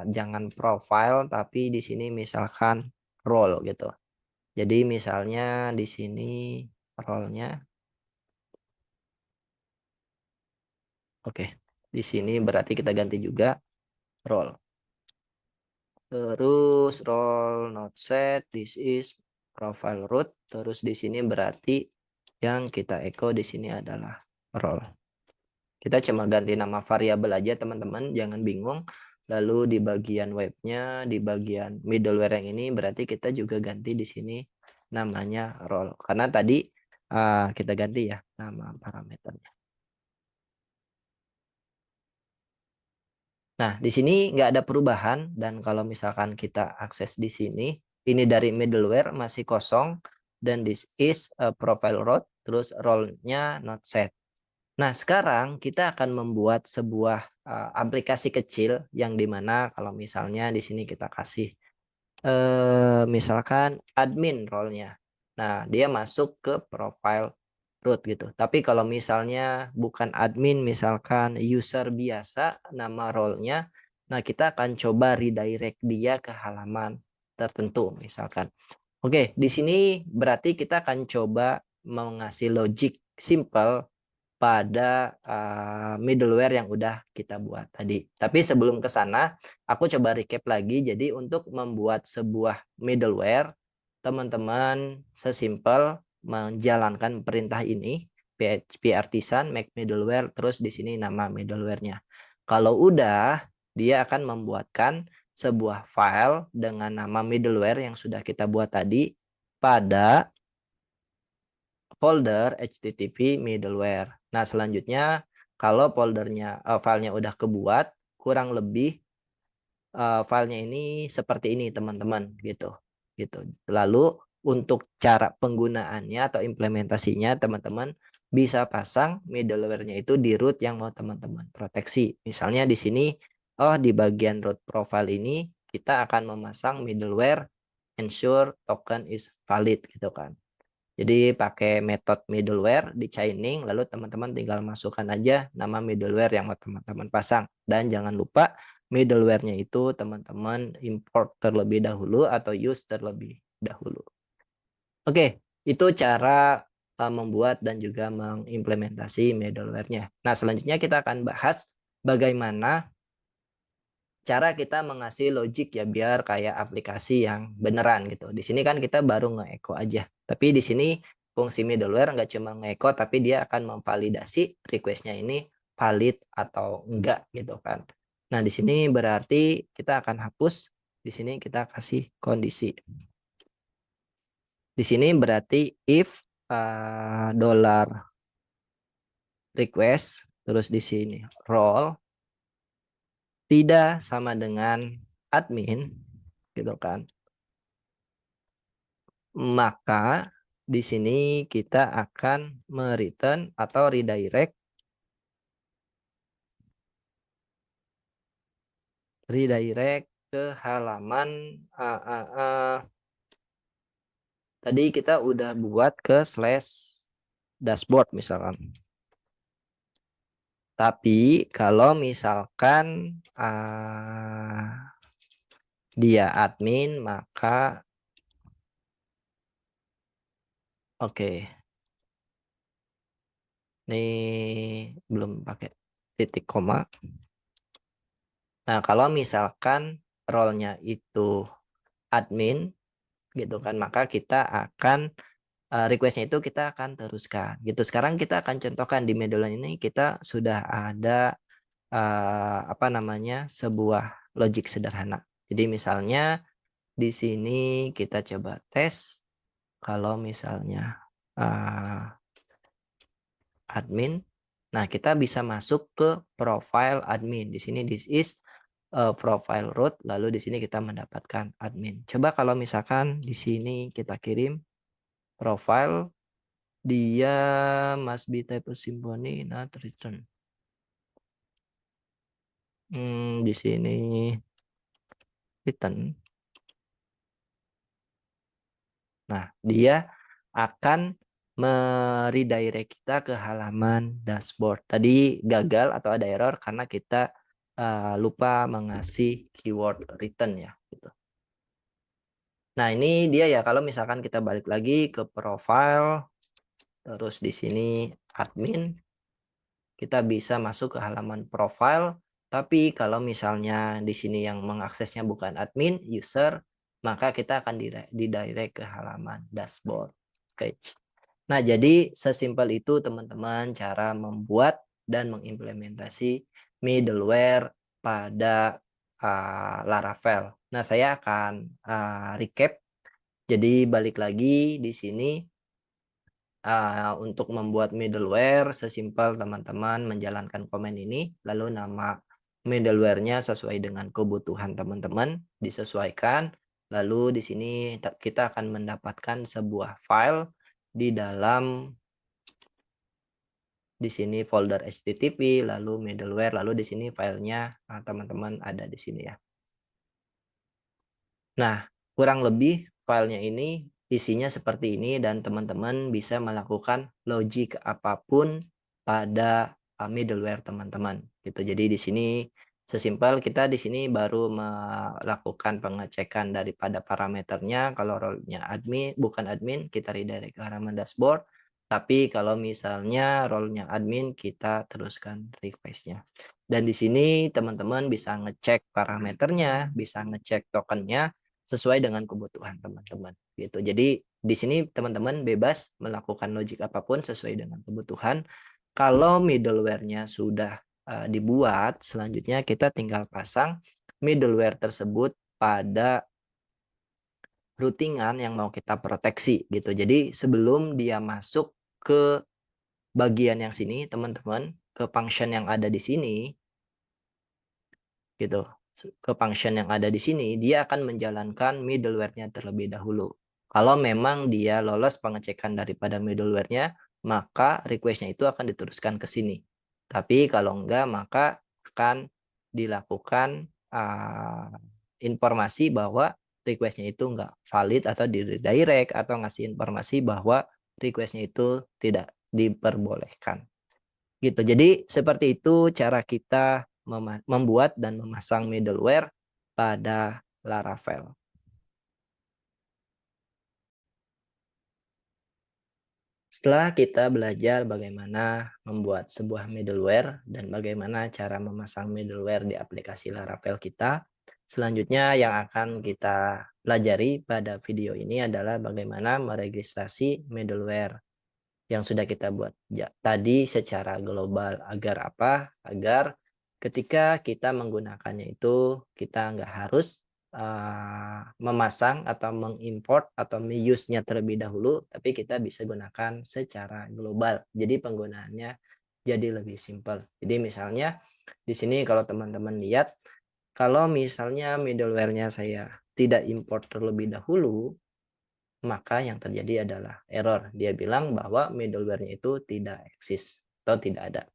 jangan profile tapi di sini misalkan role gitu. Jadi misalnya di sini role-nya, oke. Di sini berarti kita ganti juga role. Terus role not set, this is profile root. Terus di sini berarti yang kita echo di sini adalah role. Kita cuma ganti nama variabel aja, teman-teman, jangan bingung. Lalu di bagian webnya, di bagian middleware yang ini berarti kita juga ganti di sini namanya role. Karena tadi kita ganti ya nama parameternya. Nah, di sini nggak ada perubahan, dan kalau misalkan kita akses di sini, ini dari middleware masih kosong, dan this is a profile route, terus role-nya not set. Nah, sekarang kita akan membuat sebuah aplikasi kecil yang dimana kalau misalnya di sini kita kasih misalkan admin role-nya. Nah, dia masuk ke profile root gitu. Tapi kalau misalnya bukan admin, misalkan user biasa nama role-nya, nah kita akan coba redirect dia ke halaman tertentu misalkan. Oke, di sini berarti kita akan coba mengasih logic simple pada middleware yang udah kita buat tadi. Tapi sebelum ke sana, aku coba recap lagi. Jadi untuk membuat sebuah middleware, teman-teman sesimpel menjalankan perintah ini, php artisan make middleware, terus di sini nama middleware-nya. Kalau udah, dia akan membuatkan sebuah file dengan nama middleware yang sudah kita buat tadi pada folder HTTP middleware. Nah, selanjutnya kalau filenya udah kebuat, kurang lebih filenya ini seperti ini teman-teman gitu. Gitu. Lalu untuk cara penggunaannya atau implementasinya teman-teman bisa pasang middleware-nya itu di root yang mau teman-teman proteksi. Misalnya di sini di bagian root profile ini kita akan memasang middleware ensure token is valid gitu kan. Jadi pakai metode middleware di chaining, lalu teman-teman tinggal masukkan aja nama middleware yang mau teman-teman pasang. Dan jangan lupa middleware-nya itu teman-teman import terlebih dahulu atau use terlebih dahulu. Oke, itu cara membuat dan juga mengimplementasi middleware-nya. Nah, selanjutnya kita akan bahas bagaimana cara kita mengasih logic ya biar kayak aplikasi yang beneran gitu. Di sini kan kita baru nge-echo aja. Tapi di sini fungsi middleware nggak cuma nge-echo tapi dia akan memvalidasi request-nya ini valid atau enggak gitu kan. Nah, di sini berarti kita akan hapus. Di sini kita kasih kondisi. Di sini berarti if dollar request terus di sini role tidak sama dengan admin gitu kan. Maka di sini kita akan return atau redirect ke halaman tadi kita udah buat ke slash dashboard misalkan. Tapi kalau misalkan dia admin maka oke. Ini belum pakai titik koma. Nah, kalau misalkan role-nya itu admin gitu kan, maka kita akan request-nya itu kita akan teruskan gitu. Sekarang kita akan contohkan di Medallion ini kita sudah ada sebuah logic sederhana. Jadi misalnya di sini kita coba tes kalau misalnya admin. Nah, kita bisa masuk ke profile admin. Di sini this is profile root, lalu di sini kita mendapatkan admin. Coba kalau misalkan di sini kita kirim profile, dia must be type of symphony not return. Di sini return. Nah, dia akan redirect kita ke halaman dashboard. Tadi gagal atau ada error karena kita lupa mengasih keyword return ya gitu. Nah, ini dia ya kalau misalkan kita balik lagi ke profile terus di sini admin, kita bisa masuk ke halaman profile, tapi kalau misalnya di sini yang mengaksesnya bukan admin, user, maka kita akan didirect ke halaman dashboard page. Nah, jadi sesimpel itu teman-teman cara membuat dan mengimplementasi middleware pada Laravel. Nah, saya akan recap. Jadi balik lagi di sini untuk membuat middleware sesimpel teman-teman menjalankan komen ini, lalu nama middleware-nya sesuai dengan kebutuhan teman-teman disesuaikan. Lalu di sini kita akan mendapatkan sebuah file di dalam di sini folder HTTP, lalu middleware, lalu di sini filenya teman-teman ada di sini ya. Nah, kurang lebih filenya ini isinya seperti ini dan teman-teman bisa melakukan logic apapun pada middleware teman-teman gitu. Jadi di sini sesimpel kita di sini baru melakukan pengecekan daripada parameternya. Kalau role-nya admin bukan admin kita redirect ke halaman dashboard. Tapi kalau misalnya role-nya admin kita teruskan request-nya. Dan di sini teman-teman bisa ngecek parameternya, bisa ngecek tokennya sesuai dengan kebutuhan teman-teman gitu. Jadi di sini teman-teman bebas melakukan logic apapun sesuai dengan kebutuhan. Kalau middleware-nya sudah dibuat, selanjutnya kita tinggal pasang middleware tersebut pada routingan yang mau kita proteksi gitu. Jadi sebelum dia masuk ke bagian yang sini teman-teman, ke function yang ada di sini gitu. Ke function yang ada di sini, dia akan menjalankan middleware-nya terlebih dahulu. Kalau memang dia lolos pengecekan daripada middleware-nya, maka request-nya itu akan diteruskan ke sini. Tapi kalau enggak, maka akan dilakukan informasi bahwa request-nya itu enggak valid atau di redirect atau ngasih informasi bahwa request-nya itu tidak diperbolehkan. Gitu. Jadi seperti itu cara kita membuat dan memasang middleware pada Laravel. Setelah kita belajar bagaimana membuat sebuah middleware dan bagaimana cara memasang middleware di aplikasi Laravel kita, selanjutnya yang akan kita pelajari pada video ini adalah bagaimana meregistrasi middleware yang sudah kita buat tadi secara global. Agar apa? Agar ketika kita menggunakannya itu kita nggak harus memasang atau mengimport atau use-nya terlebih dahulu, tapi kita bisa gunakan secara global. Jadi penggunaannya jadi lebih simpel. Jadi misalnya di sini kalau teman-teman lihat, kalau misalnya middleware-nya saya tidak import terlebih dahulu, maka yang terjadi adalah error. Dia bilang bahwa middleware-nya itu tidak eksis atau tidak ada.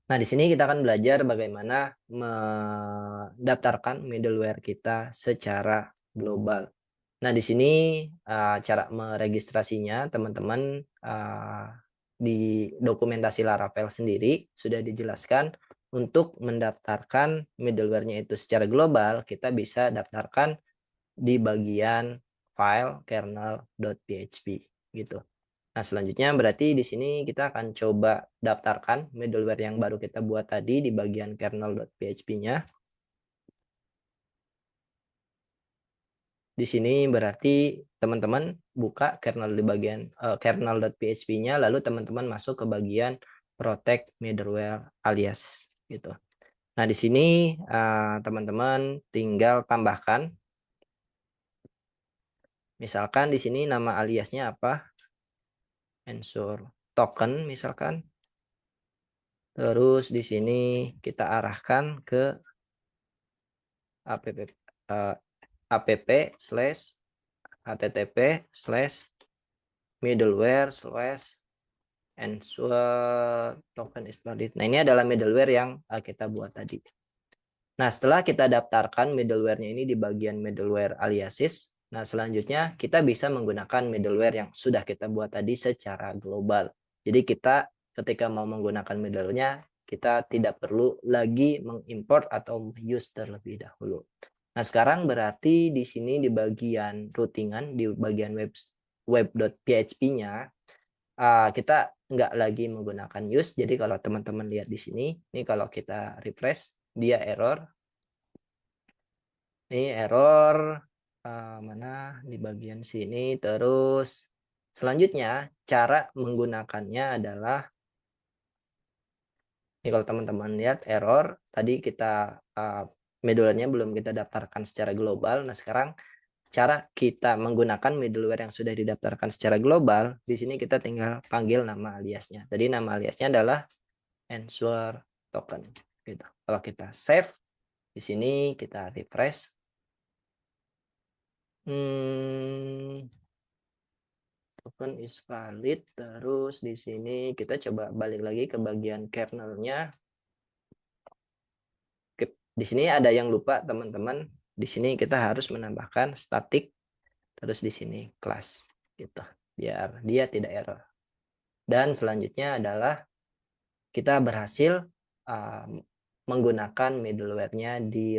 Nah, di sini kita akan belajar bagaimana mendaftarkan middleware kita secara global. Nah, di sini cara meregistrasinya teman-teman di dokumentasi Laravel sendiri sudah dijelaskan untuk mendaftarkan middleware-nya itu secara global, kita bisa daftarkan di bagian file kernel.php gitu. Nah, selanjutnya berarti di sini kita akan coba daftarkan middleware yang baru kita buat tadi di bagian kernel.php-nya. Di sini berarti teman-teman buka kernel di bagian kernel.php-nya, lalu teman-teman masuk ke bagian protect middleware alias gitu. Nah, di sini teman-teman tinggal tambahkan, misalkan di sini nama aliasnya apa? Ensure token misalkan. Terus di sini kita arahkan ke app/http/middleware/ensure token is valid. Nah, ini adalah middleware yang kita buat tadi. Nah, setelah kita daftarkan middleware-nya ini di bagian middleware aliases, nah selanjutnya kita bisa menggunakan middleware yang sudah kita buat tadi secara global. Jadi kita ketika mau menggunakan middleware-nya, kita tidak perlu lagi mengimport atau use terlebih dahulu. Nah, sekarang berarti di sini di bagian routingan, di bagian web.php-nya, kita nggak lagi menggunakan use. Jadi kalau teman-teman lihat di sini, ini kalau kita refresh, dia error. Ini error mana di bagian sini. Terus selanjutnya cara menggunakannya adalah, ini kalau teman-teman lihat error tadi kita middleware-nya belum kita daftarkan secara global. Nah, sekarang cara kita menggunakan middleware yang sudah didaftarkan secara global, di sini kita tinggal panggil nama aliasnya. Tadi nama aliasnya adalah ensure token gitu. Kalau kita save di sini, kita refresh, token is valid. Terus di sini kita coba balik lagi ke bagian kernelnya. Di sini ada yang lupa teman-teman. Di sini kita harus menambahkan static, terus di sini class gitu, biar dia tidak error. Dan selanjutnya adalah kita berhasil menggunakan middleware-nya di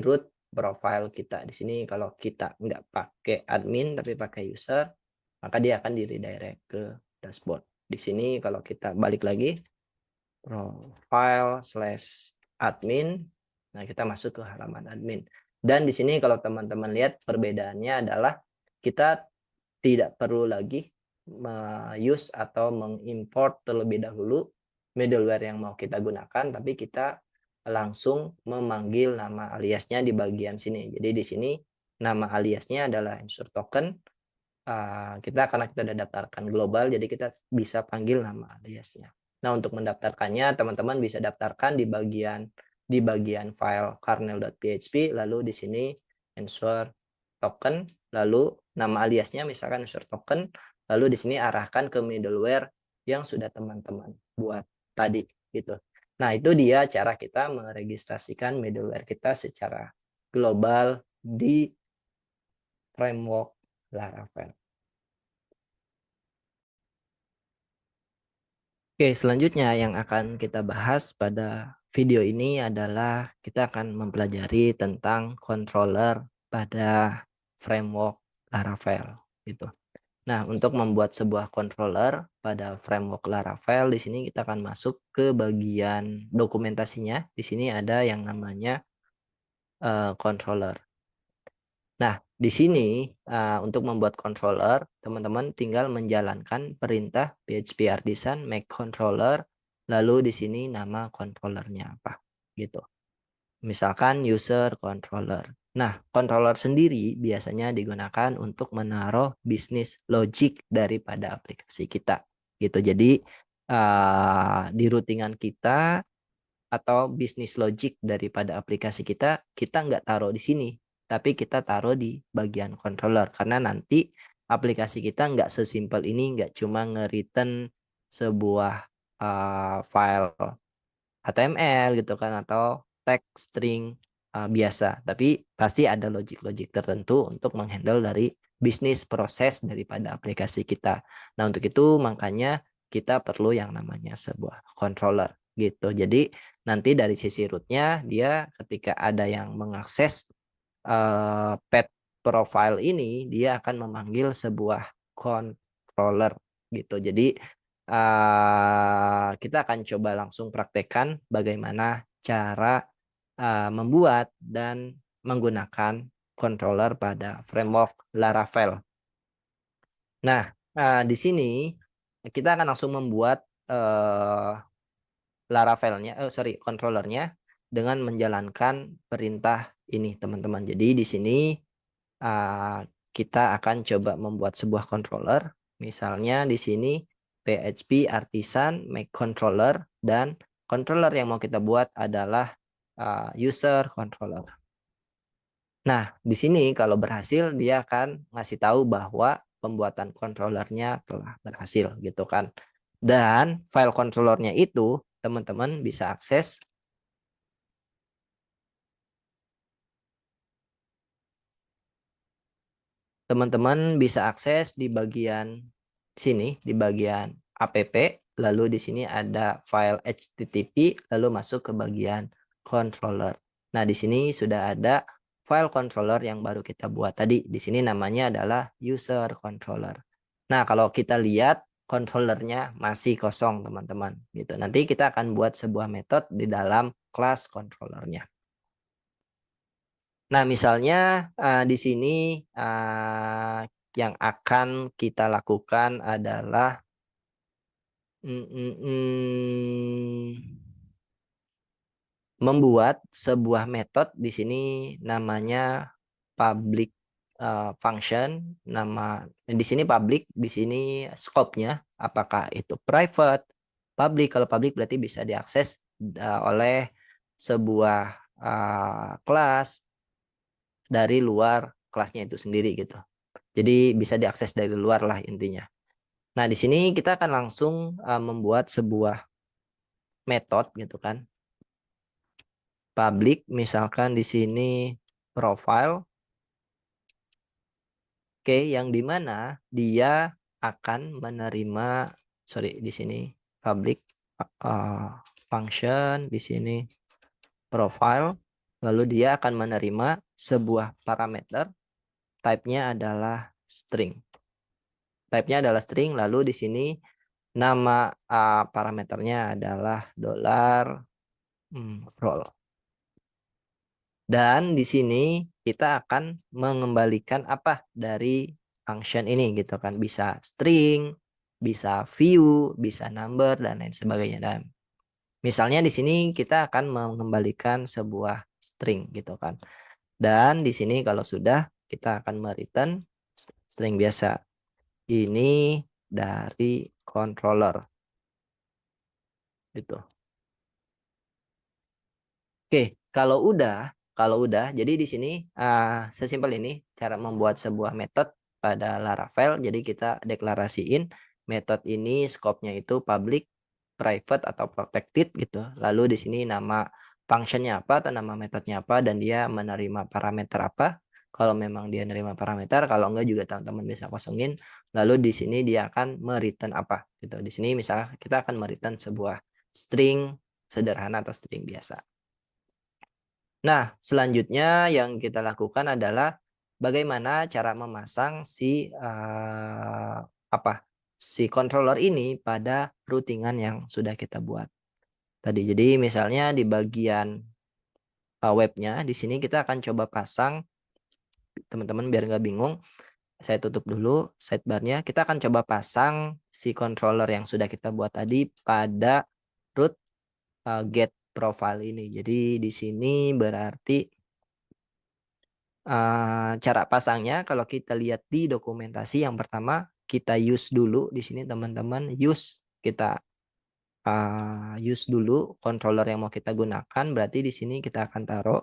root profile kita. Di sini kalau kita nggak pakai admin tapi pakai user, maka dia akan di redirect ke dashboard. Di sini kalau kita balik lagi profile/admin, nah kita masuk ke halaman admin. Dan di sini kalau teman-teman lihat perbedaannya adalah kita tidak perlu lagi use atau mengimport terlebih dahulu. middleware yang mau kita gunakan, tapi kita langsung memanggil nama aliasnya di bagian sini. Jadi di sini nama aliasnya adalah insert token. Karena kita udah daftarkan global, jadi kita bisa panggil nama aliasnya. Nah, untuk mendaftarkannya, teman-teman bisa daftarkan di bagian file kernel.php, lalu di sini insert token, lalu nama aliasnya misalkan insert token, lalu di sini arahkan ke middleware yang sudah teman-teman buat tadi gitu. Nah, itu dia cara kita meregistrasikan middleware kita secara global di framework Laravel. Oke, selanjutnya yang akan kita bahas pada video ini adalah kita akan mempelajari tentang controller pada framework Laravel gitu. Nah, untuk membuat sebuah controller pada framework Laravel, di sini kita akan masuk ke bagian dokumentasinya. Di sini ada yang namanya controller. Nah, di sini untuk membuat controller, teman-teman tinggal menjalankan perintah PHP artisan make controller, lalu di sini nama controllernya apa, gitu. Misalkan user controller. Nah, controller sendiri biasanya digunakan untuk menaruh bisnis logic daripada aplikasi kita, gitu. Jadi di routingan kita atau bisnis logic daripada aplikasi kita nggak taruh di sini, tapi kita taruh di bagian controller, karena nanti aplikasi kita nggak sesimpel ini, nggak cuma nge-return sebuah file HTML gitu kan, atau text string biasa, tapi pasti ada logic-logic tertentu untuk menghandle dari bisnis proses daripada aplikasi kita. Nah, untuk itu makanya kita perlu yang namanya sebuah controller gitu. Jadi nanti dari sisi rootnya, dia ketika ada yang mengakses pet profile ini, dia akan memanggil sebuah controller gitu. Jadi kita akan coba langsung praktekkan bagaimana cara membuat dan menggunakan controller pada framework Laravel. Nah, di sini kita akan langsung membuat controllernya dengan menjalankan perintah ini, teman-teman. Jadi di sini kita akan coba membuat sebuah controller. Misalnya di sini PHP artisan make controller, dan controller yang mau kita buat adalah user controller. Nah, di sini kalau berhasil dia akan ngasih tahu bahwa pembuatan controllernya telah berhasil gitu kan. Dan file controllernya itu teman-teman bisa akses. Teman-teman bisa akses di bagian sini, di bagian app, lalu di sini ada file HTTP, lalu masuk ke bagian controller. Nah, di sini sudah ada file controller yang baru kita buat tadi. Di sini namanya adalah user controller. Nah, kalau kita lihat controllernya masih kosong, teman-teman. Gitu. Nanti kita akan buat sebuah metode di dalam kelas controllernya. Nah, misalnya di sini yang akan kita lakukan adalah membuat sebuah metode di sini namanya public function. Di sini public, di sini scope-nya apakah itu private, public. Kalau public berarti bisa diakses oleh sebuah kelas dari luar kelasnya itu sendiri gitu. Jadi bisa diakses dari luar lah intinya. Nah, di sini kita akan langsung membuat sebuah metode gitu kan. Public, misalkan di sini profile. Oke, yang dimana dia akan menerima, di sini public function, di sini profile, lalu dia akan menerima sebuah parameter, type-nya adalah string. Type-nya adalah string, lalu di sini nama parameternya adalah $roll. Dan di sini kita akan mengembalikan apa dari function ini gitu kan. Bisa string, bisa view, bisa number, dan lain sebagainya. Dan Misalnya di sini kita akan mengembalikan sebuah string gitu kan. Dan di sini kalau sudah kita akan mereturn string biasa. Ini dari controller gitu. Oke, kalau udah, jadi di sini sesimpel ini cara membuat sebuah metode pada Laravel. Jadi kita deklarasiin metode ini scope-nya itu public, private atau protected gitu. Lalu di sini nama functionnya apa atau nama metodenya apa dan dia menerima parameter apa. Kalau memang dia menerima parameter, kalau enggak juga teman-teman bisa kosongin. Lalu di sini dia akan mereturn apa gitu. Di sini misalnya kita akan mereturn sebuah string sederhana atau string biasa. Nah, selanjutnya yang kita lakukan adalah bagaimana cara memasang si controller ini pada routingan yang sudah kita buat tadi. Jadi misalnya di bagian webnya di sini kita akan coba pasang, teman-teman biar nggak bingung. Saya tutup dulu sidebarnya. Kita akan coba pasang si controller yang sudah kita buat tadi pada root get profile ini. Jadi di sini berarti cara pasangnya kalau kita lihat di dokumentasi yang pertama kita use dulu di sini teman-teman, kita use dulu controller yang mau kita gunakan, berarti di sini kita akan taruh.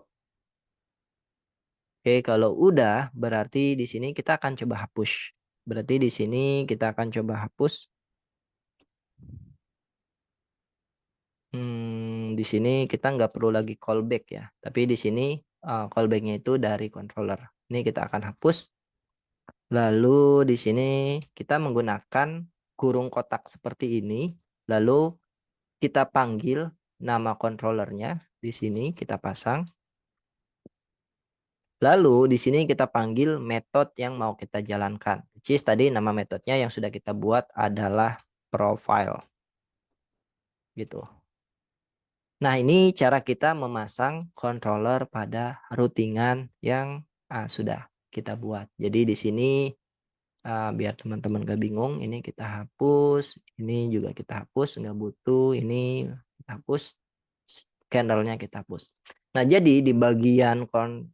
Oke, kalau udah berarti di sini kita akan coba hapus. Berarti di sini kita akan coba hapus. Di sini kita nggak perlu lagi callback ya, tapi di sini callbacknya itu dari controller. Ini kita akan hapus. Lalu di sini kita menggunakan kurung kotak seperti ini. Lalu kita panggil nama controllernya. Di sini kita pasang. Lalu di sini kita panggil metode yang mau kita jalankan. Which is tadi nama metodenya yang sudah kita buat adalah profile. Gitu. Nah, ini cara kita memasang controller pada routingan yang sudah kita buat. Jadi di sini biar teman-teman gak bingung, ini kita hapus, ini juga kita hapus, nggak butuh, ini kita hapus, candle-nya kita hapus. Nah, jadi di bagian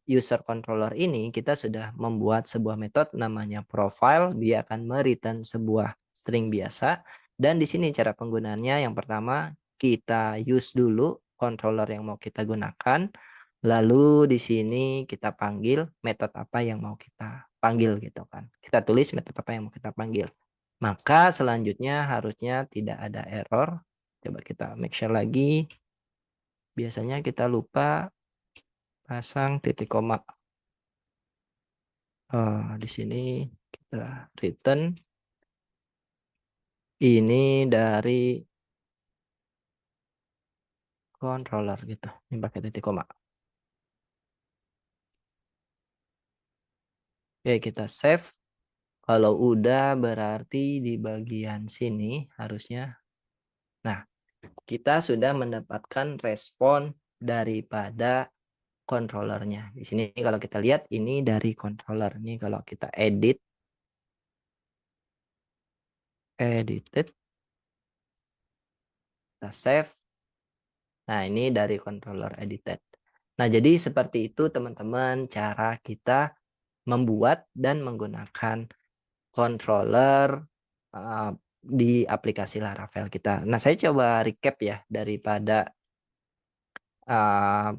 user controller ini kita sudah membuat sebuah metode namanya profile, dia akan mereturn sebuah string biasa, dan di sini cara penggunaannya yang pertama kita use dulu controller yang mau kita gunakan. Lalu di sini kita panggil metode apa yang mau kita panggil gitu kan. Kita tulis metode apa yang mau kita panggil. Maka selanjutnya harusnya tidak ada error. Coba kita make sure lagi. Biasanya kita lupa pasang titik koma. Di sini kita return. Ini dari controller gitu. Ini pakai titik koma. Oke, kita save. Kalau udah berarti di bagian sini harusnya. Nah, kita sudah mendapatkan respon daripada controllernya. Di sini kalau kita lihat ini dari controller. Ini kalau kita edited, kita save. Nah, ini dari controller edited. Nah, jadi seperti itu teman-teman cara kita membuat dan menggunakan controller di aplikasi Laravel kita. Nah, saya coba recap ya daripada uh,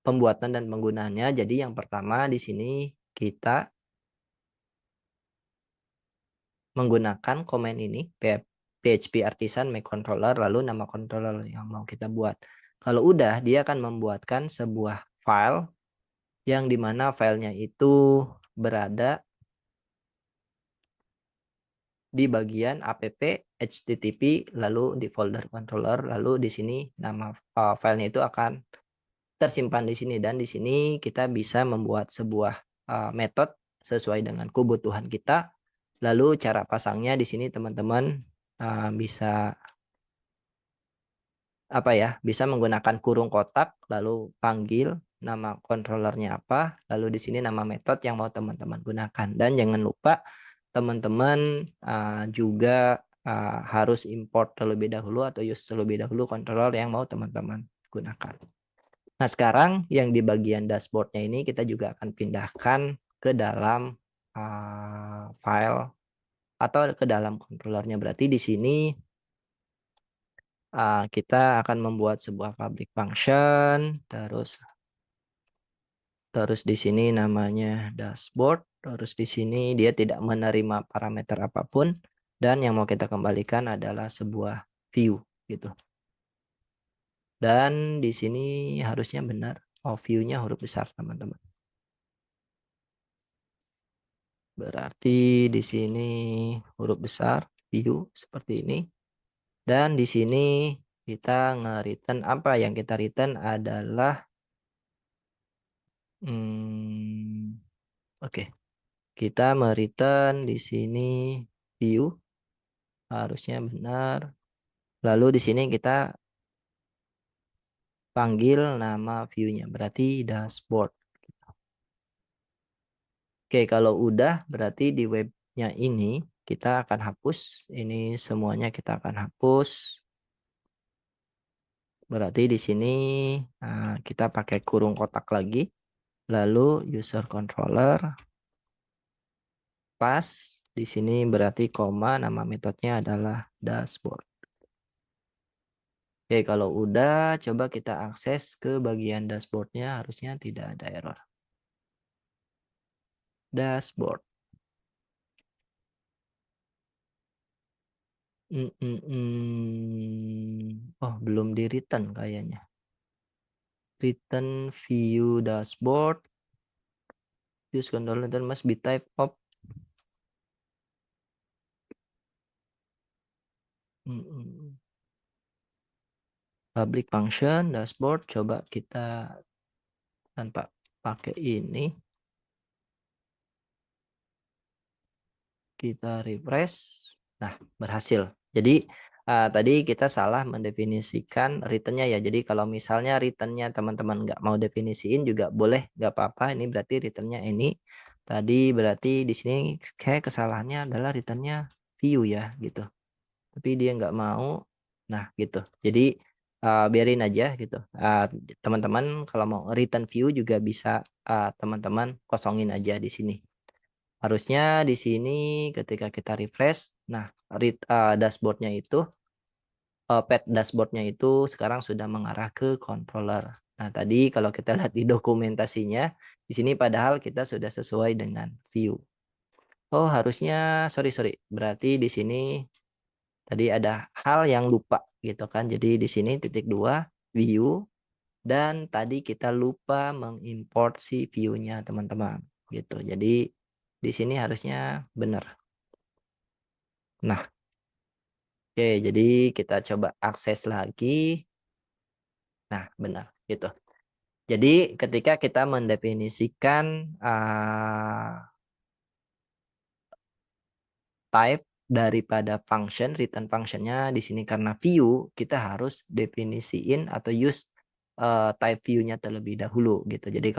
pembuatan dan penggunaannya. Jadi yang pertama di sini kita menggunakan komen ini PHP artisan make controller lalu nama controller yang mau kita buat. Kalau udah dia akan membuatkan sebuah file yang dimana filenya itu berada di bagian app http lalu di folder controller lalu di sini nama filenya itu akan tersimpan di sini dan di sini kita bisa membuat sebuah metode sesuai dengan kebutuhan kita. Lalu cara pasangnya di sini teman-teman bisa bisa menggunakan kurung kotak lalu panggil nama controllernya apa, lalu di sini nama metode yang mau teman-teman gunakan dan jangan lupa teman-teman juga harus import terlebih dahulu atau use terlebih dahulu controller yang mau teman-teman gunakan. Nah, sekarang yang di bagian dashboard-nya ini kita juga akan pindahkan ke dalam file atau ke dalam controllernya. Berarti di sini kita akan membuat sebuah public function, terus di sini namanya dashboard, terus di sini dia tidak menerima parameter apapun, dan yang mau kita kembalikan adalah sebuah view gitu. Dan di sini harusnya benar, view-nya huruf besar teman-teman. Berarti di sini huruf besar view seperti ini. Dan di sini kita nge-return apa yang kita return adalah oke. Kita me-return di sini view harusnya benar. Lalu di sini kita panggil nama view-nya berarti dashboard. Oke, kalau udah berarti di webnya ini kita akan hapus ini semuanya, kita akan hapus. Berarti di sini kita pakai kurung kotak lagi. Lalu user controller pas di sini berarti koma, nama metodenya adalah dashboard. Oke, kalau udah coba kita akses ke bagian dashboardnya, harusnya tidak ada error. Dashboard. Oh, belum di return kayaknya. Return view dashboard. Use controller must be type of. Public function dashboard. Coba kita tanpa pakai ini. Kita refresh. Nah, berhasil. Jadi tadi kita salah mendefinisikan return-nya ya. Jadi kalau misalnya return-nya teman-teman nggak mau definisiin juga boleh, nggak apa-apa. Ini berarti return-nya ini. Tadi berarti di sini kayak kesalahannya adalah return-nya view ya gitu. Tapi dia nggak mau. Nah gitu. Jadi biarin aja gitu. Teman-teman kalau mau return view juga bisa teman-teman kosongin aja di sini. Harusnya di sini ketika kita refresh, nah dashboardnya itu, pad dashboardnya itu sekarang sudah mengarah ke controller. Nah tadi kalau kita lihat di dokumentasinya, di sini padahal kita sudah sesuai dengan view. Oh harusnya, sorry, berarti di sini tadi ada hal yang lupa gitu kan. Jadi di sini titik 2 view, dan tadi kita lupa mengimport si view-nya teman-teman gitu. Jadi di sini harusnya benar. Nah, oke, jadi kita coba akses lagi. Nah, benar gitu. Jadi ketika kita mendefinisikan type daripada function, return functionnya di sini karena view, kita harus definisiin atau use type view-nya terlebih dahulu gitu. Jadi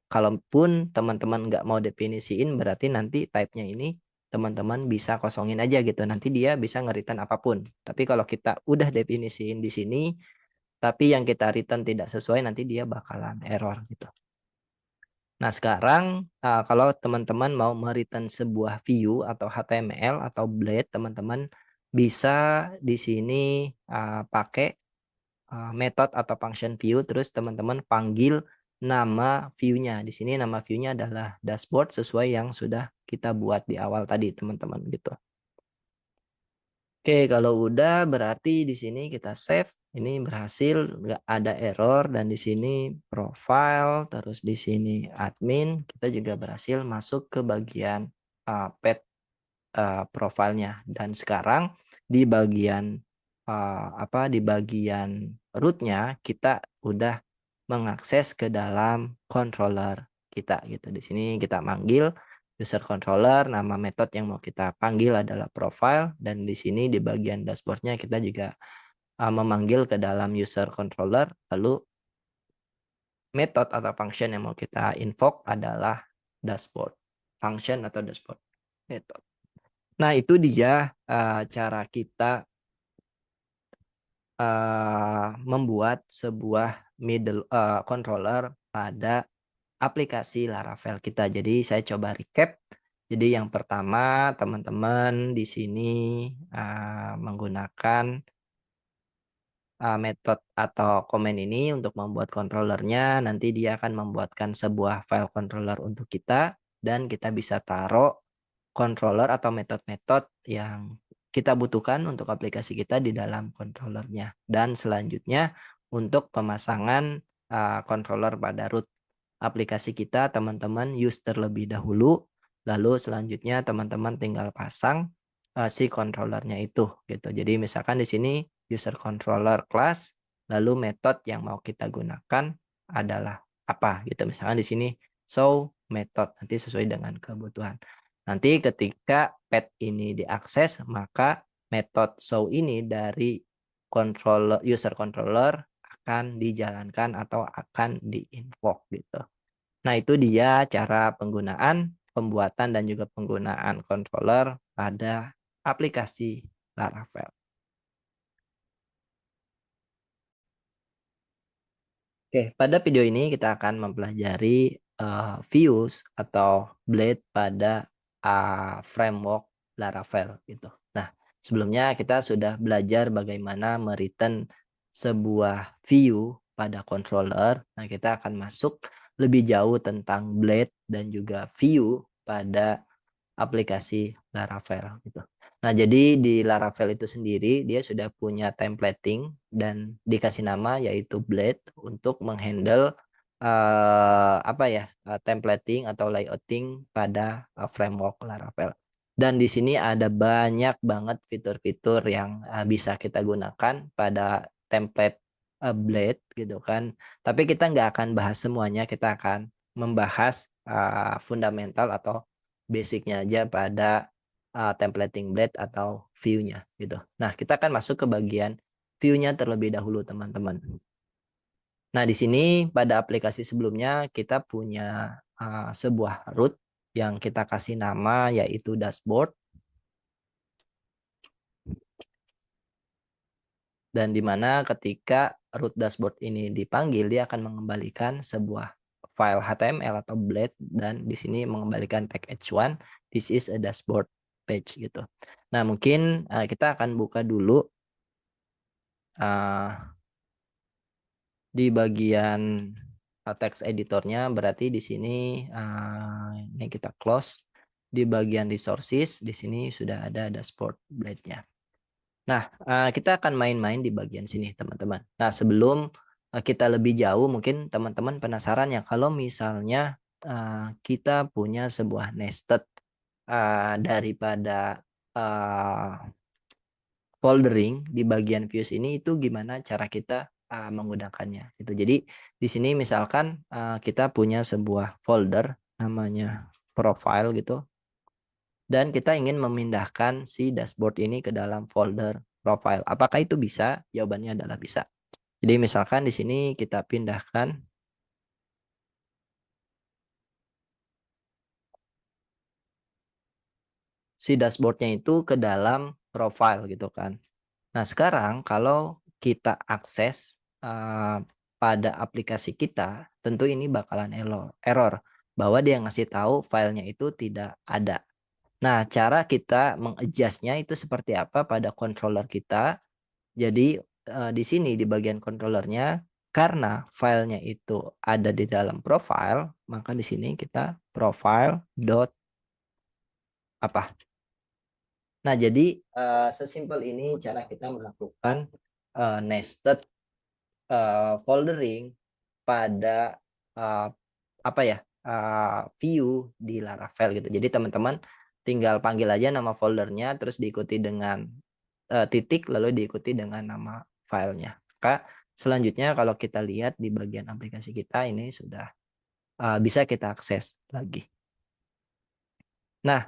kalaupun teman-teman nggak mau definisiin, berarti nanti type-nya ini teman-teman bisa kosongin aja gitu. Nanti dia bisa nge-return apapun. Tapi kalau kita udah definisiin di sini, tapi yang kita return tidak sesuai, nanti dia bakalan error gitu. Nah, sekarang kalau teman-teman mau mereturn sebuah view atau HTML atau blade, teman-teman bisa di sini pakai method atau function view, terus teman-teman panggil nama view-nya. Di sini nama view-nya adalah dashboard sesuai yang sudah kita buat di awal tadi, teman-teman gitu. Oke, kalau udah berarti di sini kita save. Ini berhasil, nggak ada error, dan di sini profile, terus di sini admin, kita juga berhasil masuk ke bagian pet profilnya. Dan sekarang di bagian di bagian rootnya kita udah mengakses ke dalam controller kita gitu. Di sini kita manggil user controller, nama metode yang mau kita panggil adalah profile, dan di sini di bagian dashboardnya kita juga memanggil ke dalam user controller, lalu metode atau function yang mau kita invoke adalah dashboard function atau dashboard method. Nah, itu dia cara kita membuat sebuah middle controller pada aplikasi Laravel kita. Jadi saya coba recap. Jadi yang pertama teman-teman di sini menggunakan metode atau komen ini untuk membuat controllernya. Nanti dia akan membuatkan sebuah file controller untuk kita dan kita bisa taruh controller atau metode-metode yang kita butuhkan untuk aplikasi kita di dalam controllernya. Dan selanjutnya untuk pemasangan controller pada root aplikasi kita, teman-teman use terlebih dahulu, lalu selanjutnya teman-teman tinggal pasang si controllernya itu gitu. Jadi misalkan di sini user controller class, lalu metode yang mau kita gunakan adalah apa gitu. Misalkan di sini show method, nanti sesuai dengan kebutuhan. Nanti ketika pet ini diakses, maka metode show ini dari controller user controller akan dijalankan atau akan di-invoke gitu. Nah, itu dia cara penggunaan, pembuatan dan juga penggunaan controller pada aplikasi Laravel. Oke, pada video ini kita akan mempelajari views atau blade pada framework Laravel gitu. Nah, sebelumnya kita sudah belajar bagaimana mereturn sebuah view pada controller. Nah, kita akan masuk lebih jauh tentang blade dan juga view pada aplikasi Laravel gitu. Nah, jadi di Laravel itu sendiri dia sudah punya templating dan dikasih nama yaitu Blade untuk menghandle templating atau layouting pada framework Laravel. Dan di sini ada banyak banget fitur-fitur yang bisa kita gunakan pada template Blade gitu kan. Tapi kita nggak akan bahas semuanya, kita akan membahas fundamental atau basicnya aja pada templating blade atau view-nya gitu. Nah, kita akan masuk ke bagian view-nya terlebih dahulu teman-teman. Nah, di sini pada aplikasi sebelumnya kita punya sebuah root yang kita kasih nama yaitu dashboard. Dan di mana ketika root dashboard ini dipanggil, dia akan mengembalikan sebuah file HTML atau blade dan di sini mengembalikan tag h1, this is a dashboard page gitu. Nah, mungkin kita akan buka dulu di bagian text editornya, berarti di sini ini kita close. Di bagian resources di sini sudah ada dashboard blade-nya. Nah, kita akan main-main di bagian sini, teman-teman. Nah, sebelum kita lebih jauh, mungkin teman-teman penasaran ya, kalau misalnya kita punya sebuah nested daripada foldering di bagian views ini, itu gimana cara kita menggunakannya. Gitu. Jadi, di sini misalkan kita punya sebuah folder namanya profile gitu. Dan kita ingin memindahkan si dashboard ini ke dalam folder profile. Apakah itu bisa? Jawabannya adalah bisa. Jadi misalkan di sini kita pindahkan si dashboardnya itu ke dalam profile gitu kan. Nah, sekarang kalau kita akses pada aplikasi kita, tentu ini bakalan error bahwa dia ngasih tahu filenya itu tidak ada. Nah, cara kita mengadjustnya itu seperti apa pada controller kita. Jadi di sini di bagian controllernya karena filenya itu ada di dalam profile, maka di sini kita profile dot apa. Nah, jadi sesimpel ini cara kita melakukan nested foldering pada view di Laravel gitu. Jadi teman-teman tinggal panggil aja nama foldernya terus diikuti dengan titik lalu diikuti dengan nama filenya. Maka selanjutnya kalau kita lihat di bagian aplikasi kita ini sudah bisa kita akses lagi. Nah,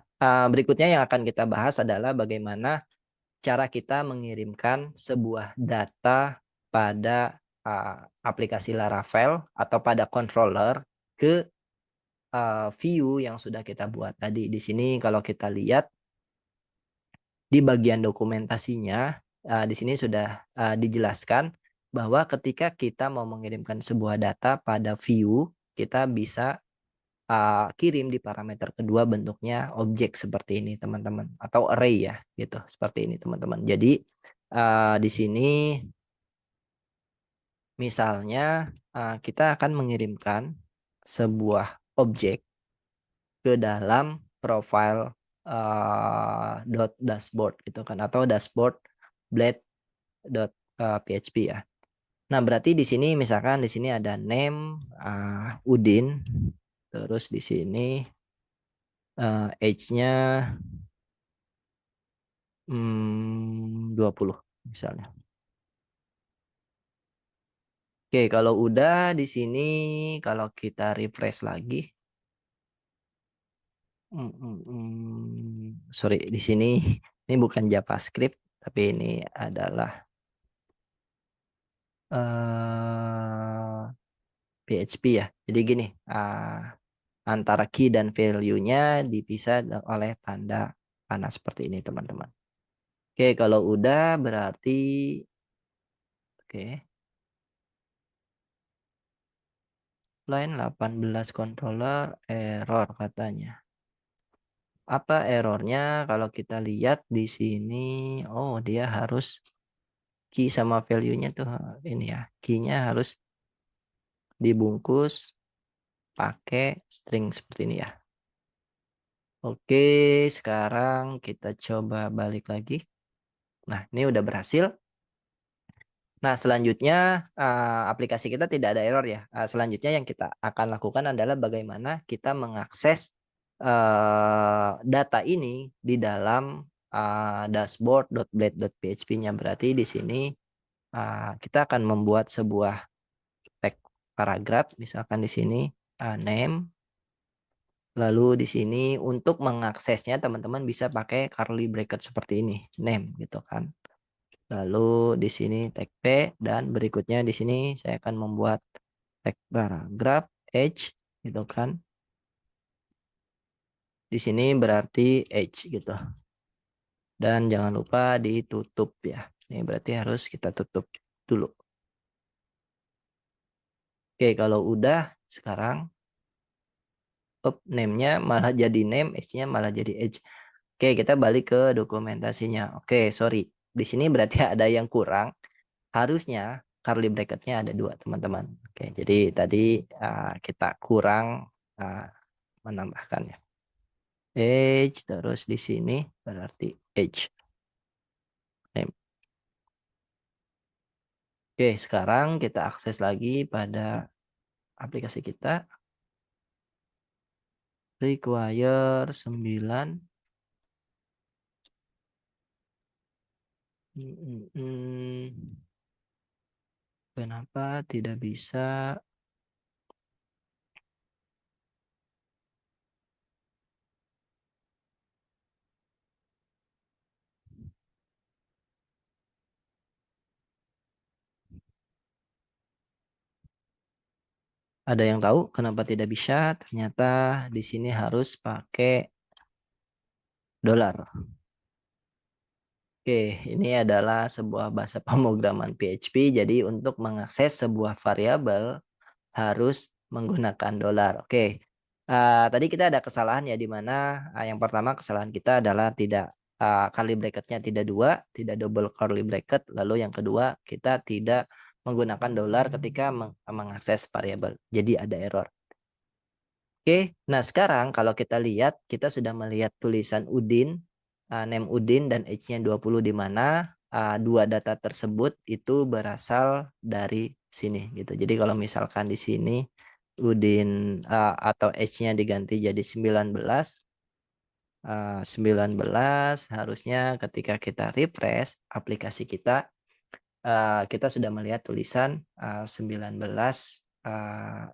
berikutnya yang akan kita bahas adalah bagaimana cara kita mengirimkan sebuah data pada aplikasi Laravel atau pada controller ke view yang sudah kita buat tadi. Di sini kalau kita lihat di bagian dokumentasinya di sini sudah dijelaskan bahwa ketika kita mau mengirimkan sebuah data pada view, kita bisa kirim di parameter kedua bentuknya objek seperti ini teman-teman, atau array ya gitu, seperti ini teman-teman. Jadi di sini misalnya kita akan mengirimkan sebuah objek ke dalam profile dashboard gitu kan, atau dashboard blade.php ya. Nah, berarti di sini misalkan di sini ada name Udin, terus di sini age-nya 20 misalnya. Oke, kalau udah di sini kalau kita refresh lagi, sorry di sini ini bukan JavaScript tapi ini adalah PHP ya. Jadi gini, antara key dan value-nya dipisah oleh tanda panah seperti ini teman-teman. Oke, kalau udah berarti oke. Line 18 controller error katanya. Apa errornya? Kalau kita lihat di sini, oh dia harus key sama value-nya tuh ini ya. Key-nya harus dibungkus pakai string seperti ini ya. Oke, sekarang kita coba balik lagi. Nah, ini udah berhasil. Nah, selanjutnya aplikasi kita tidak ada error ya. Selanjutnya yang kita akan lakukan adalah bagaimana kita mengakses data ini di dalam dashboard.blade.php-nya. Berarti di sini kita akan membuat sebuah tag paragraf, misalkan di sini name. Lalu di sini untuk mengaksesnya teman-teman bisa pakai curly bracket seperti ini, name gitu kan. Lalu di sini tag P, dan berikutnya di sini saya akan membuat tag paragraph age gitu kan. Di sini berarti age gitu. Dan jangan lupa ditutup ya. Ini berarti harus kita tutup dulu. Oke, kalau udah sekarang name-nya malah jadi name, age-nya malah jadi age. Oke, kita balik ke dokumentasinya. Oke, sorry. Di sini berarti ada yang kurang. Harusnya curly bracket-nya ada 2, teman-teman. Oke, jadi tadi kita kurang menambahkan ya. Age, terus di sini berarti age. Name. Oke, sekarang kita akses lagi pada aplikasi kita. Require 9. Kenapa tidak bisa? Ada yang tahu kenapa tidak bisa? Ternyata di sini harus pakai dolar. Oke, ini adalah sebuah bahasa pemrograman PHP. Jadi untuk mengakses sebuah variabel harus menggunakan dolar. Oke, tadi kita ada kesalahan ya, di mana yang pertama kesalahan kita adalah tidak curly bracketnya tidak 2, tidak double curly bracket. Lalu yang kedua kita tidak menggunakan dolar ketika mengakses variabel. Jadi ada error. Oke, nah sekarang kalau kita lihat, kita sudah melihat tulisan Udin, name Udin dan age-nya 20, di mana dua data tersebut itu berasal dari sini gitu. Jadi kalau misalkan di sini Udin atau age-nya diganti jadi 19, 19 harusnya ketika kita refresh aplikasi kita, kita sudah melihat tulisan 19,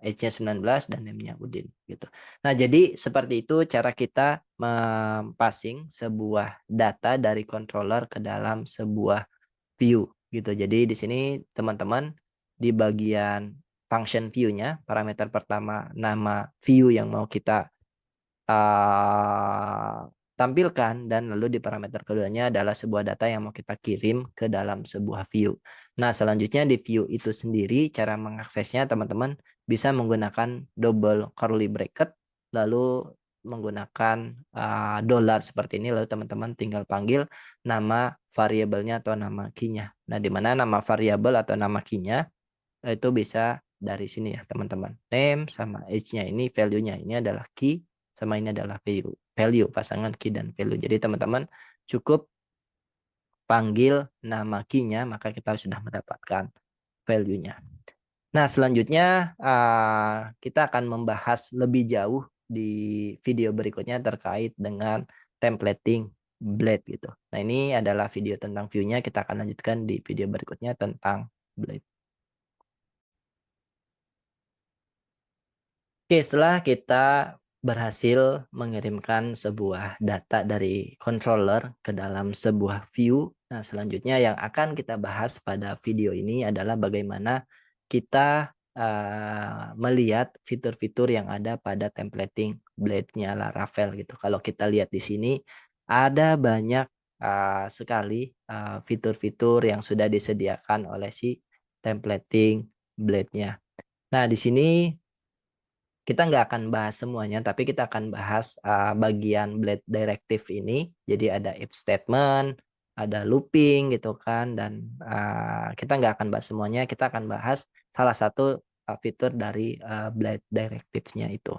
age-nya 19 dan name-nya Udin gitu. Nah, jadi seperti itu cara kita passing sebuah data dari controller ke dalam sebuah view gitu. Jadi di sini teman-teman di bagian function view-nya, parameter pertama nama view yang mau kita tampilkan, dan lalu di parameter keduanya adalah sebuah data yang mau kita kirim ke dalam sebuah view. Nah, selanjutnya di view itu sendiri cara mengaksesnya teman-teman bisa menggunakan double curly bracket, lalu menggunakan dollar seperti ini, lalu teman-teman tinggal panggil nama variabelnya atau nama key-nya. Nah, di mana nama variabel atau nama key-nya itu bisa dari sini ya teman-teman. Name sama age-nya ini value-nya. Ini adalah key sama ini adalah value. Value pasangan key dan value. Jadi teman-teman cukup panggil nama key-nya maka kita sudah mendapatkan value-nya. Nah, selanjutnya kita akan membahas lebih jauh di video berikutnya terkait dengan templating blade gitu. Nah, ini adalah video tentang view-nya. Kita akan lanjutkan di video berikutnya tentang blade. Oke, setelah kita berhasil mengirimkan sebuah data dari controller ke dalam sebuah view, nah selanjutnya yang akan kita bahas pada video ini adalah bagaimana kita melihat fitur-fitur yang ada pada templating blade-nya Laravel gitu. Kalau kita lihat di sini ada banyak sekali fitur-fitur yang sudah disediakan oleh si templating blade-nya. Nah, di sini kita nggak akan bahas semuanya, tapi kita akan bahas bagian blade directive ini. Jadi ada if statement, ada looping gitu kan, dan kita nggak akan bahas semuanya. Kita akan bahas salah satu fitur dari blade directive-nya itu.